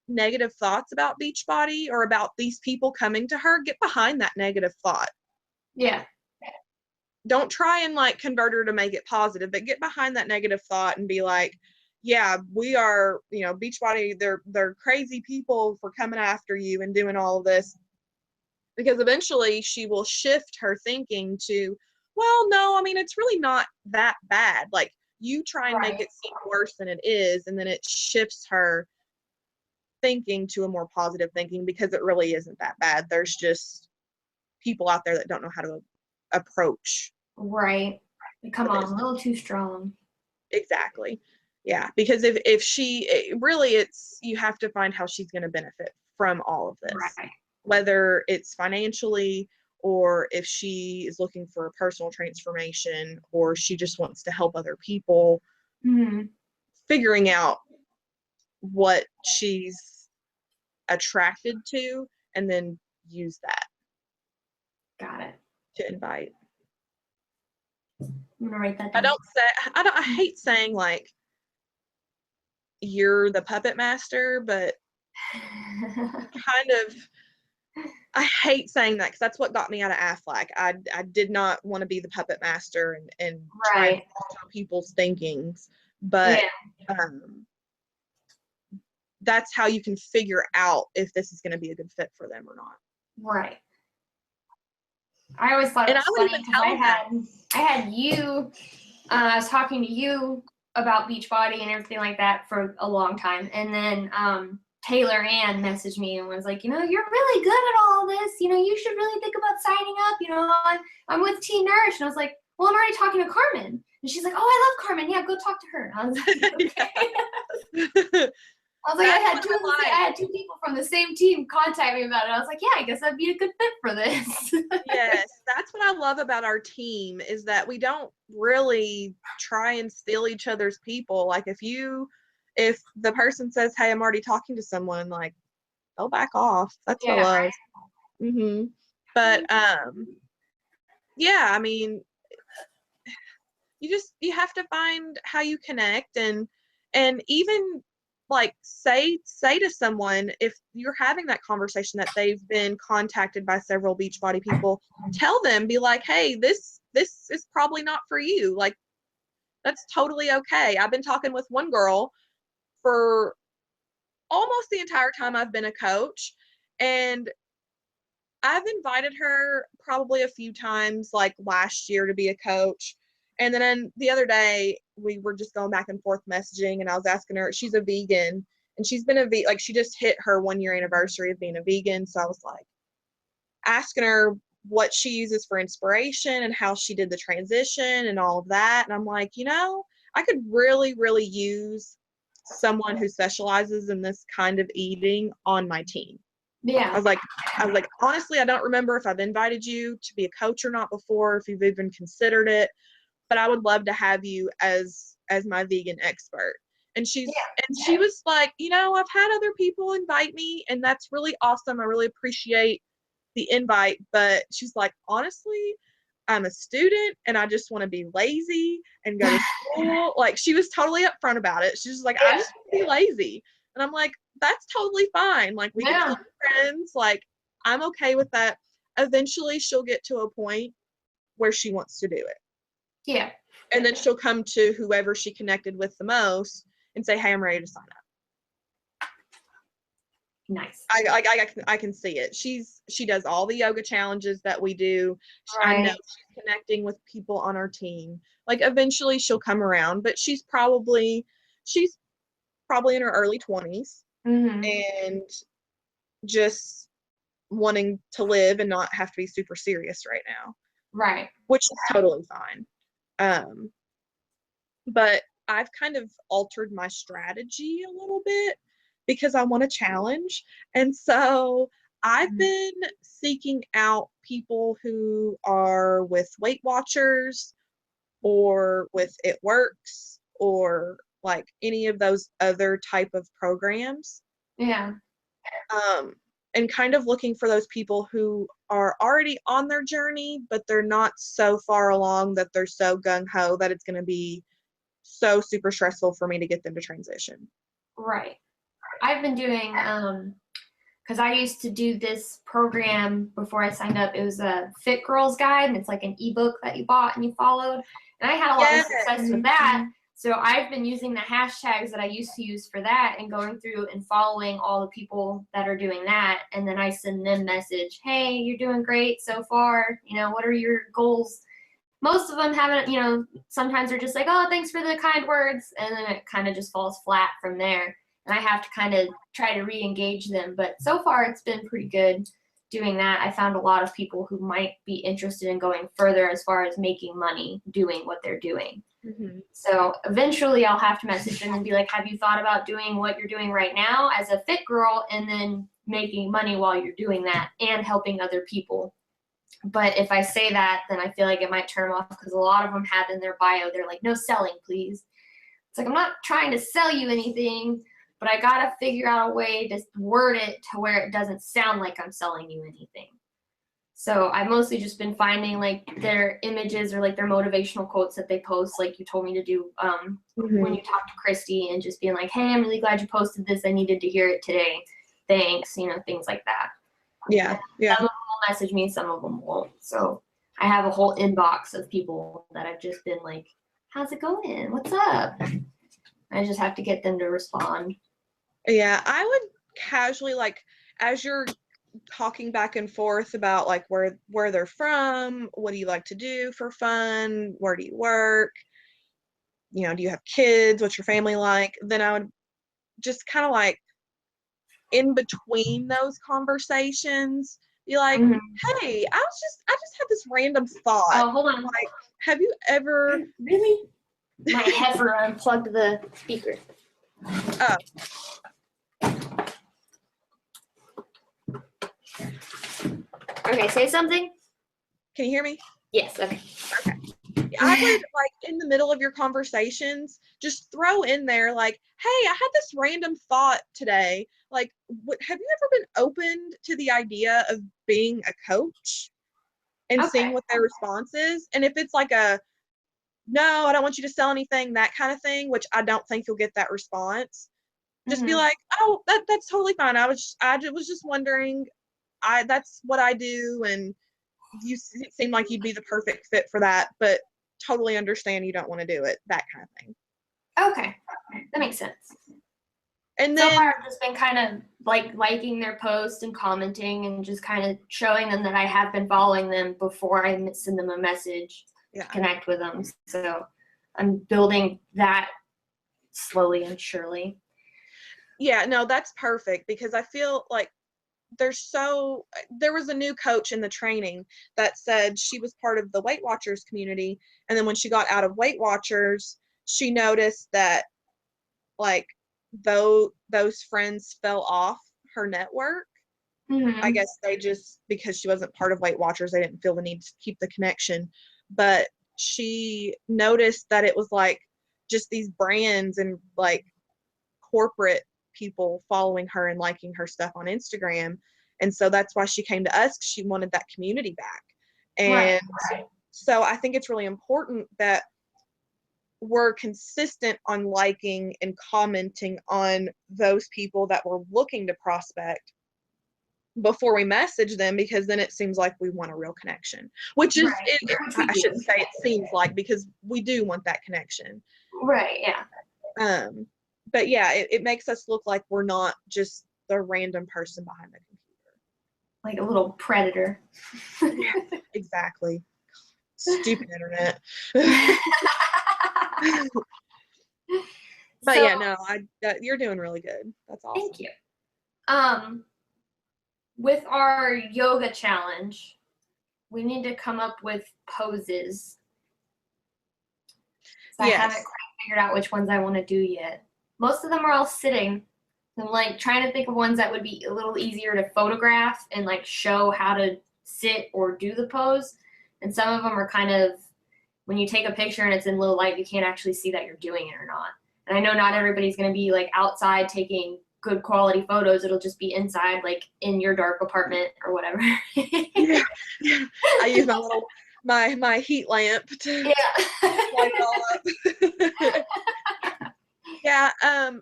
negative thoughts about Beachbody or about these people coming to her, get behind that negative thought. Yeah. Don't try and like convert her to make it positive, but get behind that negative thought and be like, yeah, we are, Beachbody, they're crazy people for coming after you and doing all of this. Because eventually she will shift her thinking to, well, no, I mean, it's really not that bad. Like, you try and make it seem worse than it is, and then it shifts her thinking to a more positive thinking because it really isn't that bad. There's just people out there that don't know how to approach. Right. Come on, a little too strong. Exactly. Yeah, because if she really, it's you have to find how she's going to benefit from all of this, whether it's financially or if she is looking for a personal transformation or she just wants to help other people. Figuring out what she's attracted to and then use that. Got it. To invite. I'm gonna write that down. I hate saying like you're the puppet master, but kind of, I hate saying that because that's what got me out of Aflac. I did not want to be the puppet master and try to alter people's thinkings, but that's how you can figure out if this is going to be a good fit for them or not. Right. I always thought it was funny because I had you. I was talking to you about Beachbody and everything like that for a long time, and then Taylor Ann messaged me and was like, you're really good at all this. You should really think about signing up. I'm with Team Nourish, and I was like, well, I'm already talking to Carmen, and she's like, oh, I love Carmen. Yeah, go talk to her. And I was like, okay. I was like, I had two people from the same team contact me about it. I was like, yeah, I guess I'd be a good fit for this. Yes, that's what I love about our team is that we don't really try and steal each other's people. Like if the person says, hey, I'm already talking to someone, like they'll back off. That's what I love. But yeah, I mean, you have to find how you connect and even like say to someone, if you're having that conversation that they've been contacted by several Beachbody people, tell them, be like, hey, this is probably not for you. Like, that's totally okay. I've been talking with one girl for almost the entire time I've been a coach, and I've invited her probably a few times like last year to be a coach. And then the other day we were just going back and forth messaging, and I was asking her, she's a vegan, and she's been like she just hit her 1-year anniversary of being a vegan. So I was like asking her what she uses for inspiration and how she did the transition and all of that. And I'm like, I could really, really use someone who specializes in this kind of eating on my team. Yeah. I was like, honestly, I don't remember if I've invited you to be a coach or not before, if you've even considered it, but I would love to have you as as my vegan expert. And Yeah. she was like, I've had other people invite me, and that's really awesome. I really appreciate the invite, but she's like, honestly, I'm a student and I just want to be lazy and go to school. Like, she was totally upfront about it. She's like, I just want to be lazy. And I'm like, that's totally fine. Like, we can still be friends. Like, I'm okay with that. Eventually, she'll get to a point where she wants to do it. Yeah. And then she'll come to whoever she connected with the most and say, hey, I'm ready to sign up. Nice. I can see it. She does all the yoga challenges that we do. Right. I know she's connecting with people on our team. Like, eventually she'll come around, but she's probably in her early 20s and just wanting to live and not have to be super serious right now. Right. Which is totally fine. But I've kind of altered my strategy a little bit because I want a challenge. And so I've been seeking out people who are with Weight Watchers or with It Works or like any of those other type of programs. Yeah. And kind of looking for those people who are already on their journey, but they're not so far along that they're so gung-ho that it's going to be so super stressful for me to get them to transition. Right. I've been doing, because I used to do this program before I signed up. It was a Fit Girls Guide, and it's like an ebook that you bought and you followed. And I had a lot of success with that. So I've been using the hashtags that I used to use for that and going through and following all the people that are doing that. And then I send them message, hey, you're doing great so far. What are your goals? Most of them haven't, sometimes they're just like, oh, thanks for the kind words. And then it kind of just falls flat from there. And I have to kind of try to re-engage them. But so far, it's been pretty good doing that. I found a lot of people who might be interested in going further as far as making money doing what they're doing. Mm-hmm. So eventually I'll have to message them and be like, have you thought about doing what you're doing right now as a fit girl and then making money while you're doing that and helping other people? But if I say that, then I feel like it might turn them off because a lot of them have in their bio, they're like, no selling, please. It's like, I'm not trying to sell you anything, but I got to figure out a way to word it to where it doesn't sound like I'm selling you anything. So I've mostly just been finding like their images or like their motivational quotes that they post, like you told me to do when you talked to Christy, and just being like, hey, I'm really glad you posted this. I needed to hear it today. Thanks, things like that. Yeah. Some of them will message me, some of them won't. So I have a whole inbox of people that I've just been like, how's it going? What's up? I just have to get them to respond. Yeah, I would casually, like, as you're talking back and forth about like where they're from, what do you like to do for fun, where do you work, do you have kids, what's your family like, then I would just kind of like in between those conversations be like, hey, I just had this random thought. Oh, hold on. Like, have you ever really? My heifer unplugged the speaker. Oh. Okay, say something. Can you hear me? Yes, okay. Okay. I would, like, in the middle of your conversations, just throw in there, like, hey, I had this random thought today. Like, have you ever been open to the idea of being a coach and seeing what their response is? And if it's like no, I don't want you to sell anything, that kind of thing, which I don't think you'll get that response, just be like, oh, that's totally fine. I was just wondering, that's what I do, and you seem like you'd be the perfect fit for that, but totally understand you don't want to do it, that kind of thing. Okay, that makes sense. And then so far I've just been kind of like liking their posts and commenting and just kind of showing them that I have been following them before I send them a message to connect with them. So I'm building that slowly and surely. Yeah, no, that's perfect, because I feel like there was a new coach in the training that said she was part of the Weight Watchers community, and then when she got out of Weight Watchers, she noticed that like those friends fell off her network. I guess they just, because she wasn't part of Weight Watchers, they didn't feel the need to keep the connection. But she noticed that it was like just these brands and like corporate people following her and liking her stuff on Instagram. And so that's why she came to us, 'cause she wanted that community back. And so I think it's really important that we're consistent on liking and commenting on those people that we're looking to prospect before we message them, because then it seems like we want a real connection, which is, I shouldn't say it seems like, because we do want that connection. Right, yeah. But yeah, it makes us look like we're not just the random person behind the computer. Like a little predator. Yeah, exactly. Stupid internet. But So, yeah, no, you're doing really good. That's awesome. thank you. With our yoga challenge, we need to come up with poses. So I haven't quite figured out which ones I want to do yet. Most of them are all sitting. I'm like trying to think of ones that would be a little easier to photograph and like show how to sit or do the pose. And some of them are kind of, when you take a picture and it's in low light, you can't actually see that you're doing it or not. And I know not everybody's going to be like outside taking good quality photos. It'll just be inside, like in your dark apartment or whatever. Yeah. I use my little my heat lamp to light it all up. Yeah, I'll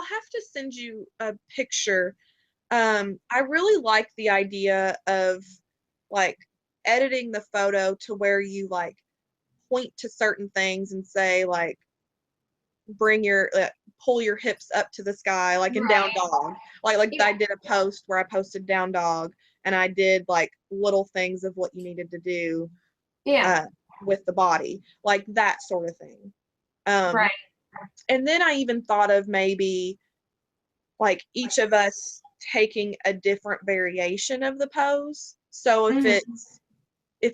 have to send you a picture. I really like the idea of like editing the photo to where you like point to certain things and say like bring your pull your hips up to the sky, like in down dog, like I did a post where I posted down dog and I did like little things of what you needed to do with the body, like that sort of thing. And then I even thought of maybe like each of us taking a different variation of the pose. So if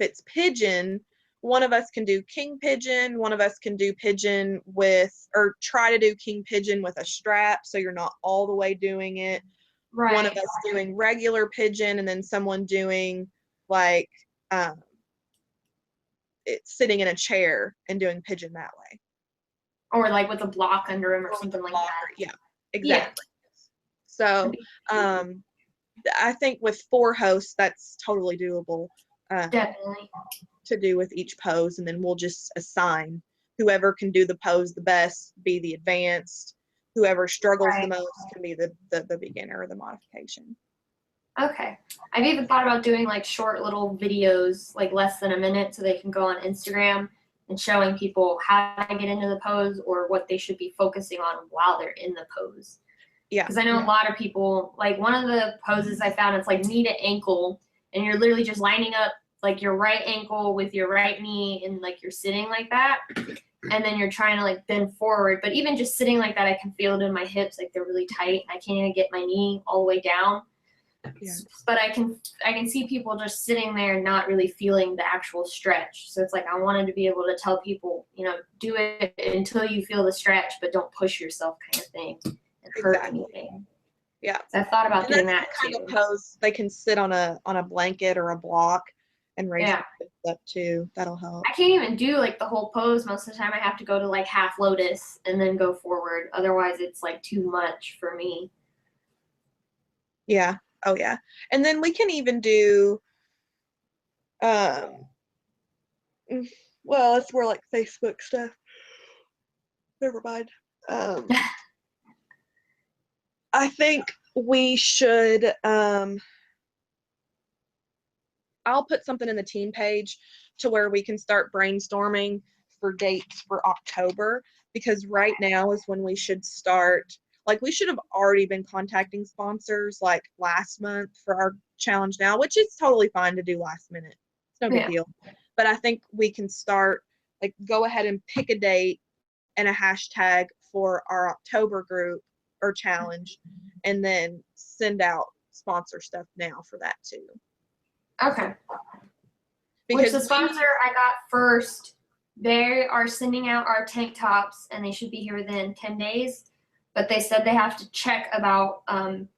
it's pigeon, one of us can do king pigeon, one of us can do pigeon with, or try to do king pigeon with a strap, so you're not all the way doing it. One of us doing regular pigeon, and then someone doing like it's sitting in a chair and doing pigeon that way. Or like with a block under him or something like that. Yeah, exactly. So I think with 4 hosts, that's totally doable. Definitely. To do with each pose, and then we'll just assign whoever can do the pose the best, be the advanced. Whoever struggles the most can be the beginner or the modification. Okay. I've even thought about doing like short little videos, like less than a minute, so they can go on Instagram and showing people how to get into the pose or what they should be focusing on while they're in the pose. Yeah. Because I know a lot of people, like one of the poses I found, it's like knee to ankle, and you're literally just lining up like your right ankle with your right knee, and like you're sitting like that, and then you're trying to like bend forward. But even just sitting like that, I can feel it in my hips, like they're really tight. I can't even get my knee all the way down. Yeah. But I can see people just sitting there and not really feeling the actual stretch. So it's like I wanted to be able to tell people, you know, do it until you feel the stretch, but don't push yourself, kind of thing, and hurt anything. Yeah. So I thought about doing that kind of pose. They can sit on a blanket or a block and raise their hips up too. That'll help. I can't even do like the whole pose. Most of the time I have to go to like half lotus and then go forward. Otherwise it's like too much for me. Yeah. Oh yeah. And then we can even do well, it's more like Facebook stuff. Never mind. I think we should I'll put something in the team page to where we can start brainstorming for dates for October, because right now is when we should start. Like we should have already been contacting sponsors like last month for our challenge now, which is totally fine to do last minute. It's no big deal. But I think we can start, like go ahead and pick a date and a hashtag for our October group or challenge, and then send out sponsor stuff now for that too. Okay. Because the sponsor I got first, they are sending out our tank tops, and they should be here within 10 days. But they said they have to check about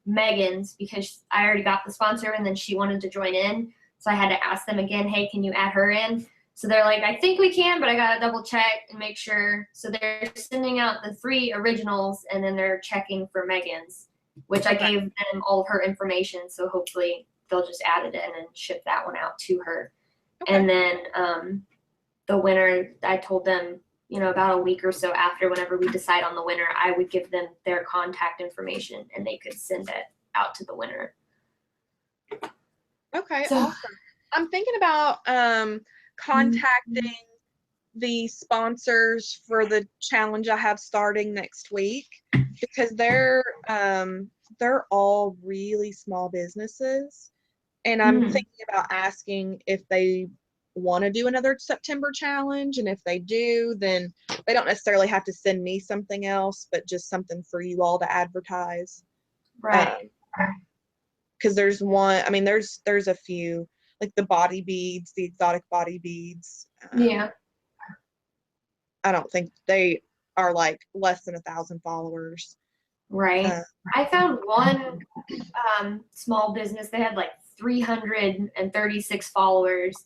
Megan's, because I already got the sponsor and then she wanted to join in. So I had to ask them again, hey, can you add her in? So they're like, I think we can, but I gotta double check and make sure. So they're sending out the 3 originals, and then they're checking for Megan's, which I gave them all of her information. So hopefully they'll just add it in and ship that one out to her. Okay. And then the winner, I told them, about a week or so after, whenever we decide on the winner, I would give them their contact information, and they could send it out to the winner. Okay, So- awesome. I'm thinking about contacting the sponsors for the challenge I have starting next week, because they're all really small businesses, and I'm thinking about asking if they want to do another September challenge, and if they do, then they don't necessarily have to send me something else, but just something for you all to advertise. Right. Because there's one, I mean, there's a few, like the body beads, the exotic body beads. Yeah. I don't think they are like less than 1,000 followers. Right. I found one small business. They had like 336 followers,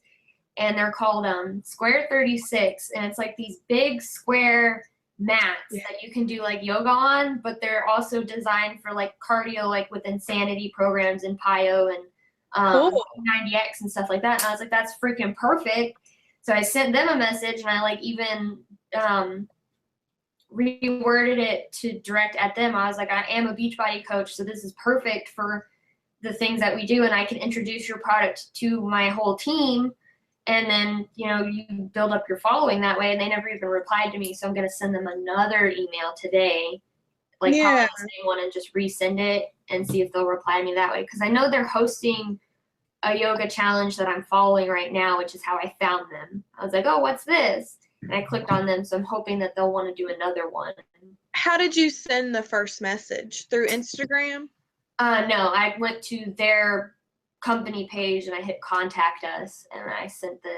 and they're called Square 36, and it's like these big square mats that you can do like yoga on, but they're also designed for like cardio, like with Insanity programs and PiYo and Cool. 90X and stuff like that. And I was like, that's freaking perfect. So I sent them a message, and I like even reworded it to direct at them. I was like, I am a Beachbody coach, so this is perfect for the things that we do, and I can introduce your product to my whole team, and then you build up your following that way. And they never even replied to me, so I'm going to send them another email today, like probably the same one, and just resend it and see if they'll reply to me that way, because I know they're hosting a yoga challenge that I'm following right now, which is how I found them. I was like, oh, what's this? And I clicked on them, so I'm hoping that they'll want to do another one. How did you send the first message? Through Instagram? No, I went to their company page and I hit contact us, and I sent the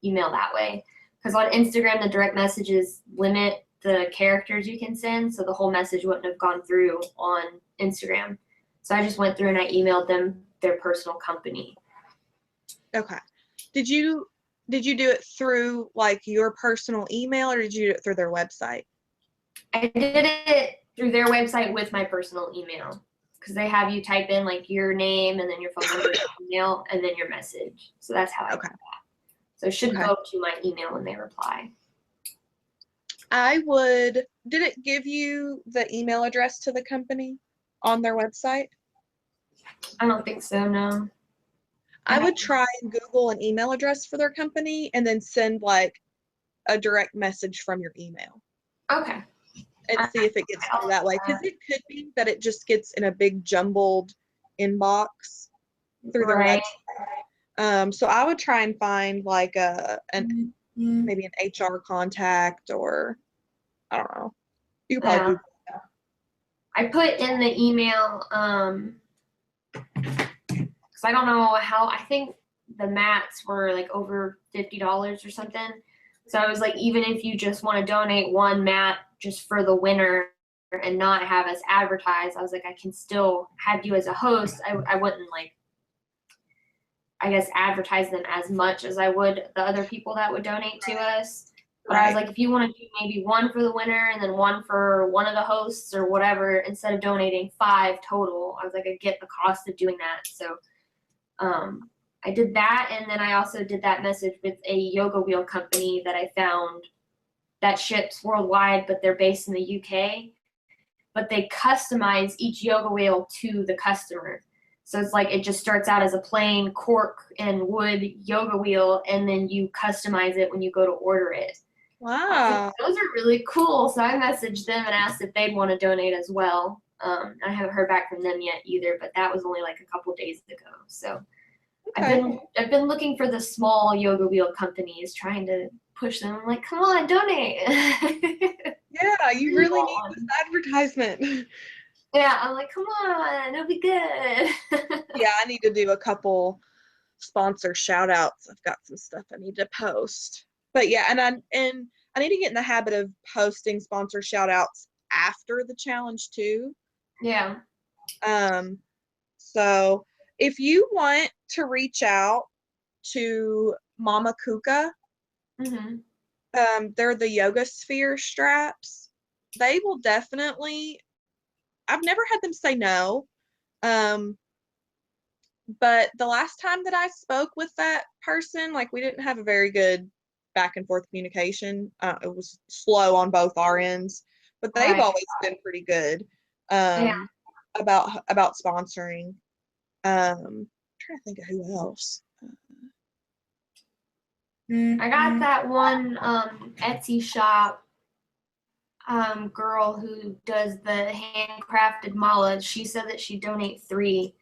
email that way. Because on Instagram, the direct messages limit the characters you can send, so the whole message wouldn't have gone through on Instagram. So I just went through and I emailed them their personal company. Okay. Did you do it through like your personal email, or did you do it through their website? I did it through their website with my personal email, because they have you type in like your name and then your phone number, email, and then your message. So that's how I did that. So it should go to my email when they reply. Did it give you the email address to the company on their website? I don't think so, no. I would try and Google an email address for their company and then send like a direct message from your email. Okay. And see if it gets through that way. Because it could be that it just gets in a big jumbled inbox through their website. So I would try and find like maybe an HR contact, or I don't know. You could probably Google that. I put in the email, because I don't know how, I think the mats were like over $50 or something. So I was like, even if you just want to donate one mat just for the winner and not have us advertise, I was like, I can still have you as a host. I wouldn't like, I guess, advertise them as much as I would the other people that would donate to us. But I was like, if you want to do maybe one for the winner and then one for one of the hosts or whatever, instead of donating 5 total, I was like, I get the cost of doing that. So I did that, and then I also did that message with a yoga wheel company that I found that ships worldwide, but they're based in the UK. But they customize each yoga wheel to the customer. So it's like it just starts out as a plain cork and wood yoga wheel, and then you customize it when you go to order it. Wow. Like, those are really cool. So I messaged them and asked if they'd want to donate as well. I haven't heard back from them yet either, but that was only like a couple days ago. So I've been looking for the small yoga wheel companies, trying to push them. I'm like, come on, donate. Yeah, you really need this advertisement. Yeah, I'm like, come on, it'll be good. Yeah, I need to do a couple sponsor shout outs. I've got some stuff I need to post. But yeah, and I need to get in the habit of posting sponsor shout outs after the challenge too. Yeah. So if you want to reach out to Mama Kuka, Mm-hmm. They're the Yoga Sphere straps. They will definitely, I've never had them say no. Um, but the last time that I spoke with that person, like we didn't have a very good back and forth communication. It was slow on both our ends, but they've Right. always been pretty good Yeah. about sponsoring. I'm trying to think of who else. I got that one Etsy shop girl who does the handcrafted malas. She said that she'd donate 3.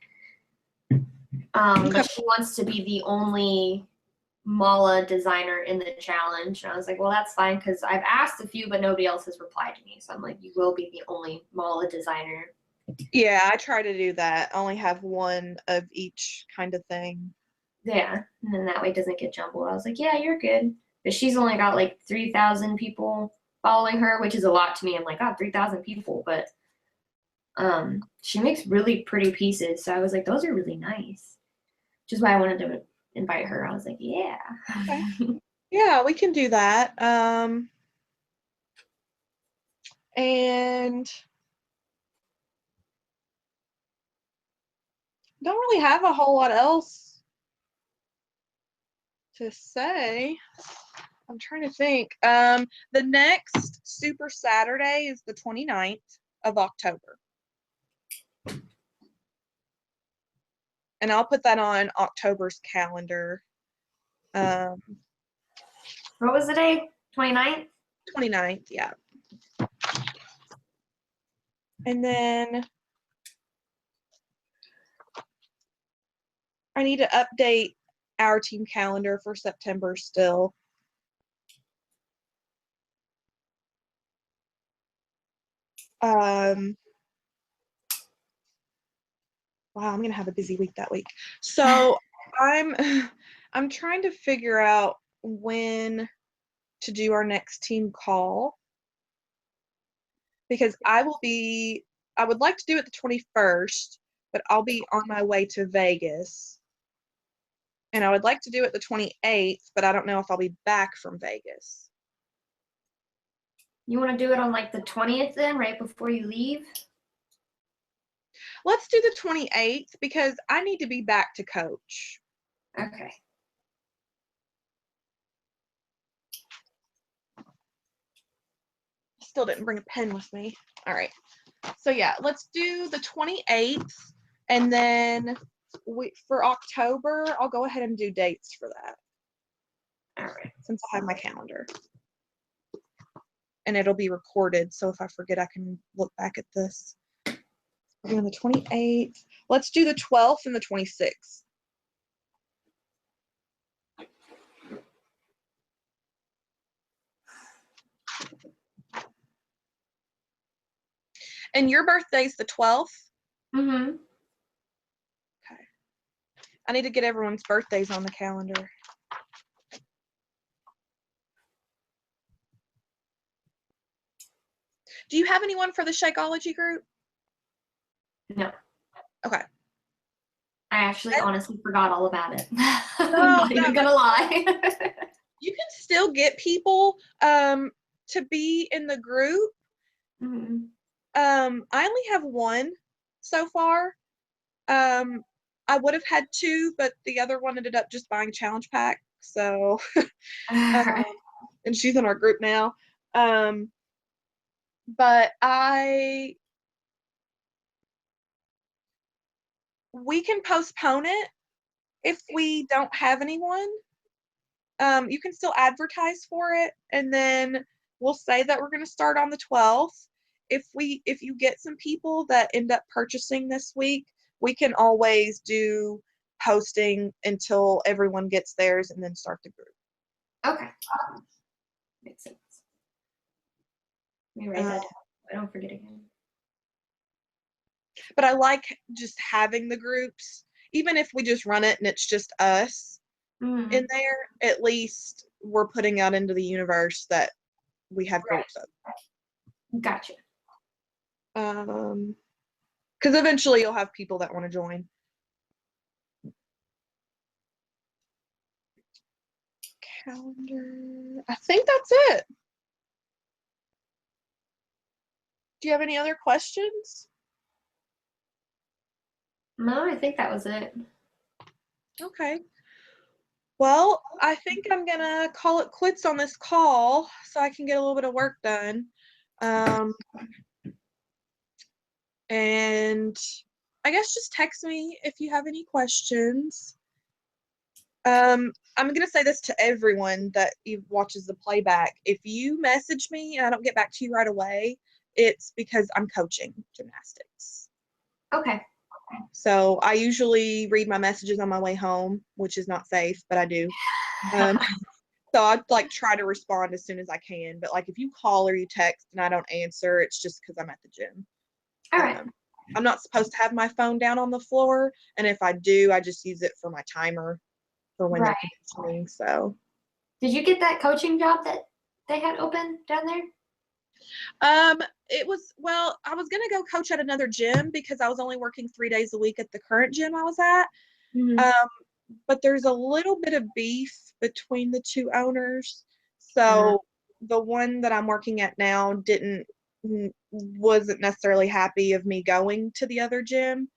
Okay. But she wants to be the only mala designer in the challenge. And I was like, well, that's fine because I've asked a few, but nobody else has replied to me. So I'm like, you will be the only mala designer. Yeah, I try to do that. I only have one of each kind of thing. Yeah. And then that way it doesn't get jumbled. I was like, yeah, you're good. But she's only got like 3,000 people following her, which is a lot to me. I'm like, God, 3,000 people. But she makes really pretty pieces. So I was like, those are really nice. Which is why I wanted to invite her. I was like, yeah. Okay. Yeah, we can do that. And don't really have a whole lot else to say. I'm trying to think. The next Super Saturday is the 29th of October. And I'll put that on October's calendar. What was the day? 29th? 29th, yeah. And then I need to update our team calendar for September still. Wow, I'm gonna have a busy week that week. So I'm I'm trying to figure out when to do our next team call because I would like to do it the 21st, but I'll be on my way to Vegas. And I would like to do it the 28th, but I don't know if I'll be back from Vegas. You want to do it on like the 20th then, right before you leave? Let's do the 28th because I need to be back to coach. Okay. Still didn't bring a pen with me. All right. So yeah, let's do the 28th, and then for October, I'll go ahead and do dates for that. All right. Since I have my calendar. And it'll be recorded, so if I forget, I can look back at this. We're doing the 28th. Let's do the 12th and the 26th. And your birthday's the 12th? Mm-hmm. Okay. I need to get everyone's birthdays on the calendar. Do you have anyone for the Shakeology group? No. Okay. I actually honestly forgot all about it. I'm No, not even gonna lie. You can still get people to be in the group. Mm-hmm. I only have one so far. I would have had 2, but the other one ended up just buying challenge pack. So, and she's in our group now. But we can postpone it if we don't have anyone. You can still advertise for it, and then we'll say that we're going to start on the 12th. If you get some people that end up purchasing this week, we can always do posting until everyone gets theirs and then start the group. Okay. Makes sense. Let me write that down. I don't forget again. But I like just having the groups, even if we just run it and it's just us in there, at least we're putting out into the universe that we have groups of. Gotcha. Because eventually you'll have people that want to join. calendar. I think that's it. Do you have any other questions? No, I think that was it. Okay. Well, I think I'm gonna call it quits on this call so I can get a little bit of work done. And I guess just text me if you have any questions. I'm gonna say this to everyone that watches the playback. If you message me and I don't get back to you right away, it's because I'm coaching gymnastics. Okay. So I usually read my messages on my way home, which is not safe, but I do. So I like try to respond as soon as I can. But like if you call or you text and I don't answer, it's just because I'm at the gym. All right. I'm not supposed to have my phone down on the floor, and if I do, I just use it for my timer for when they're conditioning. So. Did you get that coaching job that they had open down there? It was, well, I was gonna go coach at another gym because I was only working 3 days a week at the current gym I was at. But there's a little bit of beef between the two owners. So the one that I'm working at now wasn't necessarily happy of me going to the other gym.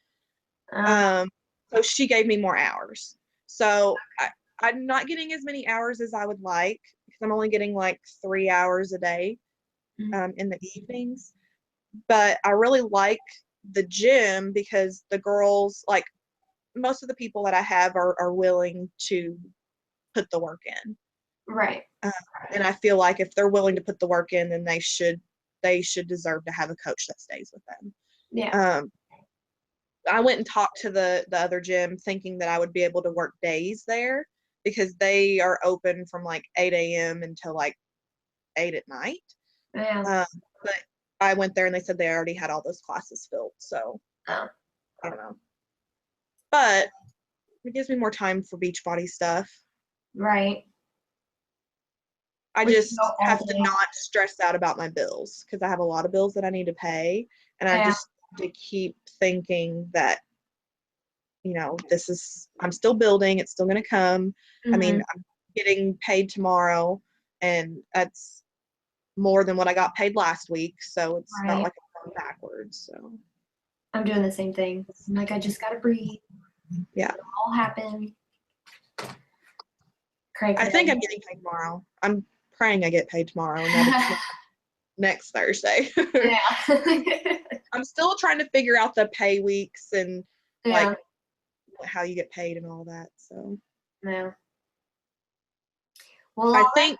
So she gave me more hours. So I'm not getting as many hours as I would like because I'm only getting like 3 hours a day in the evenings. But I really like the gym because the girls, like most of the people that I have are willing to put the work in. Right. And I feel like if they're willing to put the work in, then they should deserve to have a coach that stays with them. Yeah. I went and talked to the other gym thinking that I would be able to work days there because they are open from like 8 a.m. until like 8 at night. Yeah. But I went there and they said they already had all those classes filled. So Oh. I don't know. But it gives me more time for Beachbody stuff. Right. I just have to not stress out about my bills because I have a lot of bills that I need to pay. And I just to keep thinking that, I'm still building. It's still going to come. I mean, I'm getting paid tomorrow and that's more than what I got paid last week. So it's not like I'm going backwards. So I'm doing the same thing. I'm like, I just got to breathe. Yeah. It'll all happen. Cray-cray. I think I'm getting paid tomorrow. I'm praying I get paid tomorrow. And that it's next Thursday. Yeah. I'm still trying to figure out the pay weeks and Yeah. like how you get paid and all that. So Yeah. Well, I think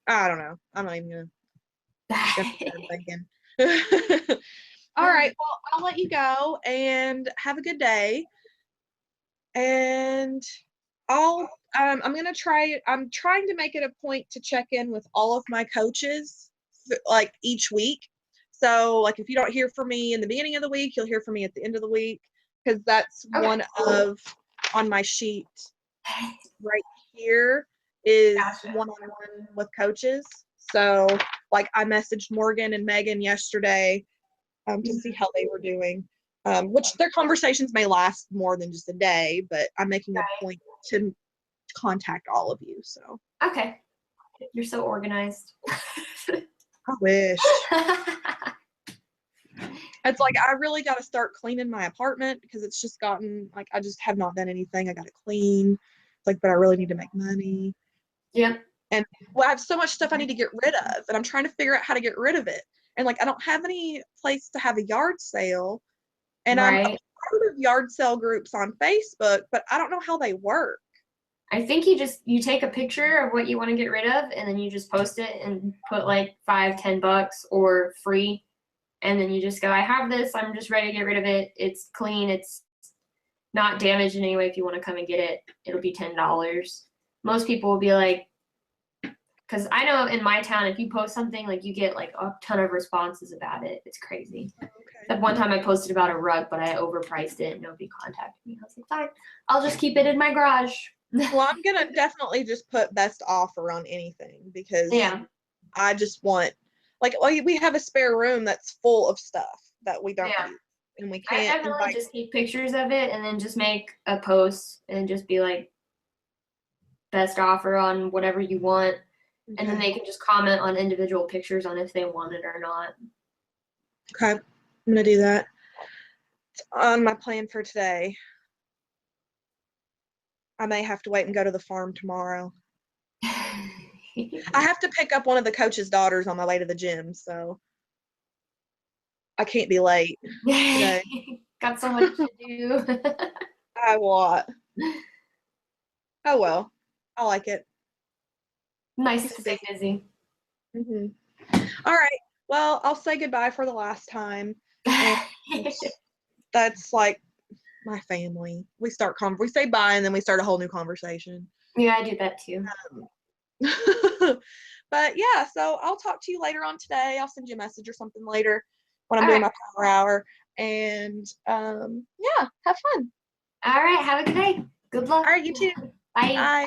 I don't know. I'm not even gonna start thinking. All right. Well, I'll let you go and have a good day. And I'm trying to make it a point to check in with all of my coaches like each week. So like if you don't hear from me in the beginning of the week, you'll hear from me at the end of the week because that's one of on my sheet right here is one-on-one with coaches. So like I messaged Morgan and Megan yesterday to see how they were doing. Which their conversations may last more than just a day, but I'm making a point to contact all of you. So okay, you're so organized. I wish. It's like I really got to start cleaning my apartment because it's just gotten like I just have not done anything. I got to clean. It's like, but I really need to make money. Yeah. And I have so much stuff I need to get rid of, and I'm trying to figure out how to get rid of it. And like I don't have any place to have a yard sale. And I'm a part of yard sale groups on Facebook, but I don't know how they work. I think you take a picture of what you want to get rid of and then you just post it and put like $5-10 or free. And then you just go, I have this, I'm just ready to get rid of it. It's clean, it's not damaged in any way. If you want to come and get it, it'll be $10. Most people will be like, because I know in my town, if you post something, like you get like a ton of responses about it. It's crazy. That one time I posted about a rug, but I overpriced it and nobody contacted me. I was like, fine, I'll just keep it in my garage. Well, I'm going to definitely just put best offer on anything because I just want, like, we have a spare room that's full of stuff that we don't use. And we can't I definitely just take pictures of it and then just make a post and just be like, best offer on whatever you want, and then Okay. they can just comment on individual pictures on if they want it or not. Okay. I'm gonna do that. It's on my plan for today. I may have to wait and go to the farm tomorrow. I have to pick up one of the coach's daughters on my way to the gym, so I can't be late today. Got so much to do. I what? Oh well. I like it. Nice to stay busy. Hmm. All right. Well, I'll say goodbye for the last time. And that's like my family. We say bye and then we start a whole new conversation. Yeah, I do that too. But yeah, so I'll talk to you later on today. I'll send you a message or something later when I'm All doing right. my power hour. And yeah, have fun. All right, have a good day. Good luck. All right, you too. Bye. Bye.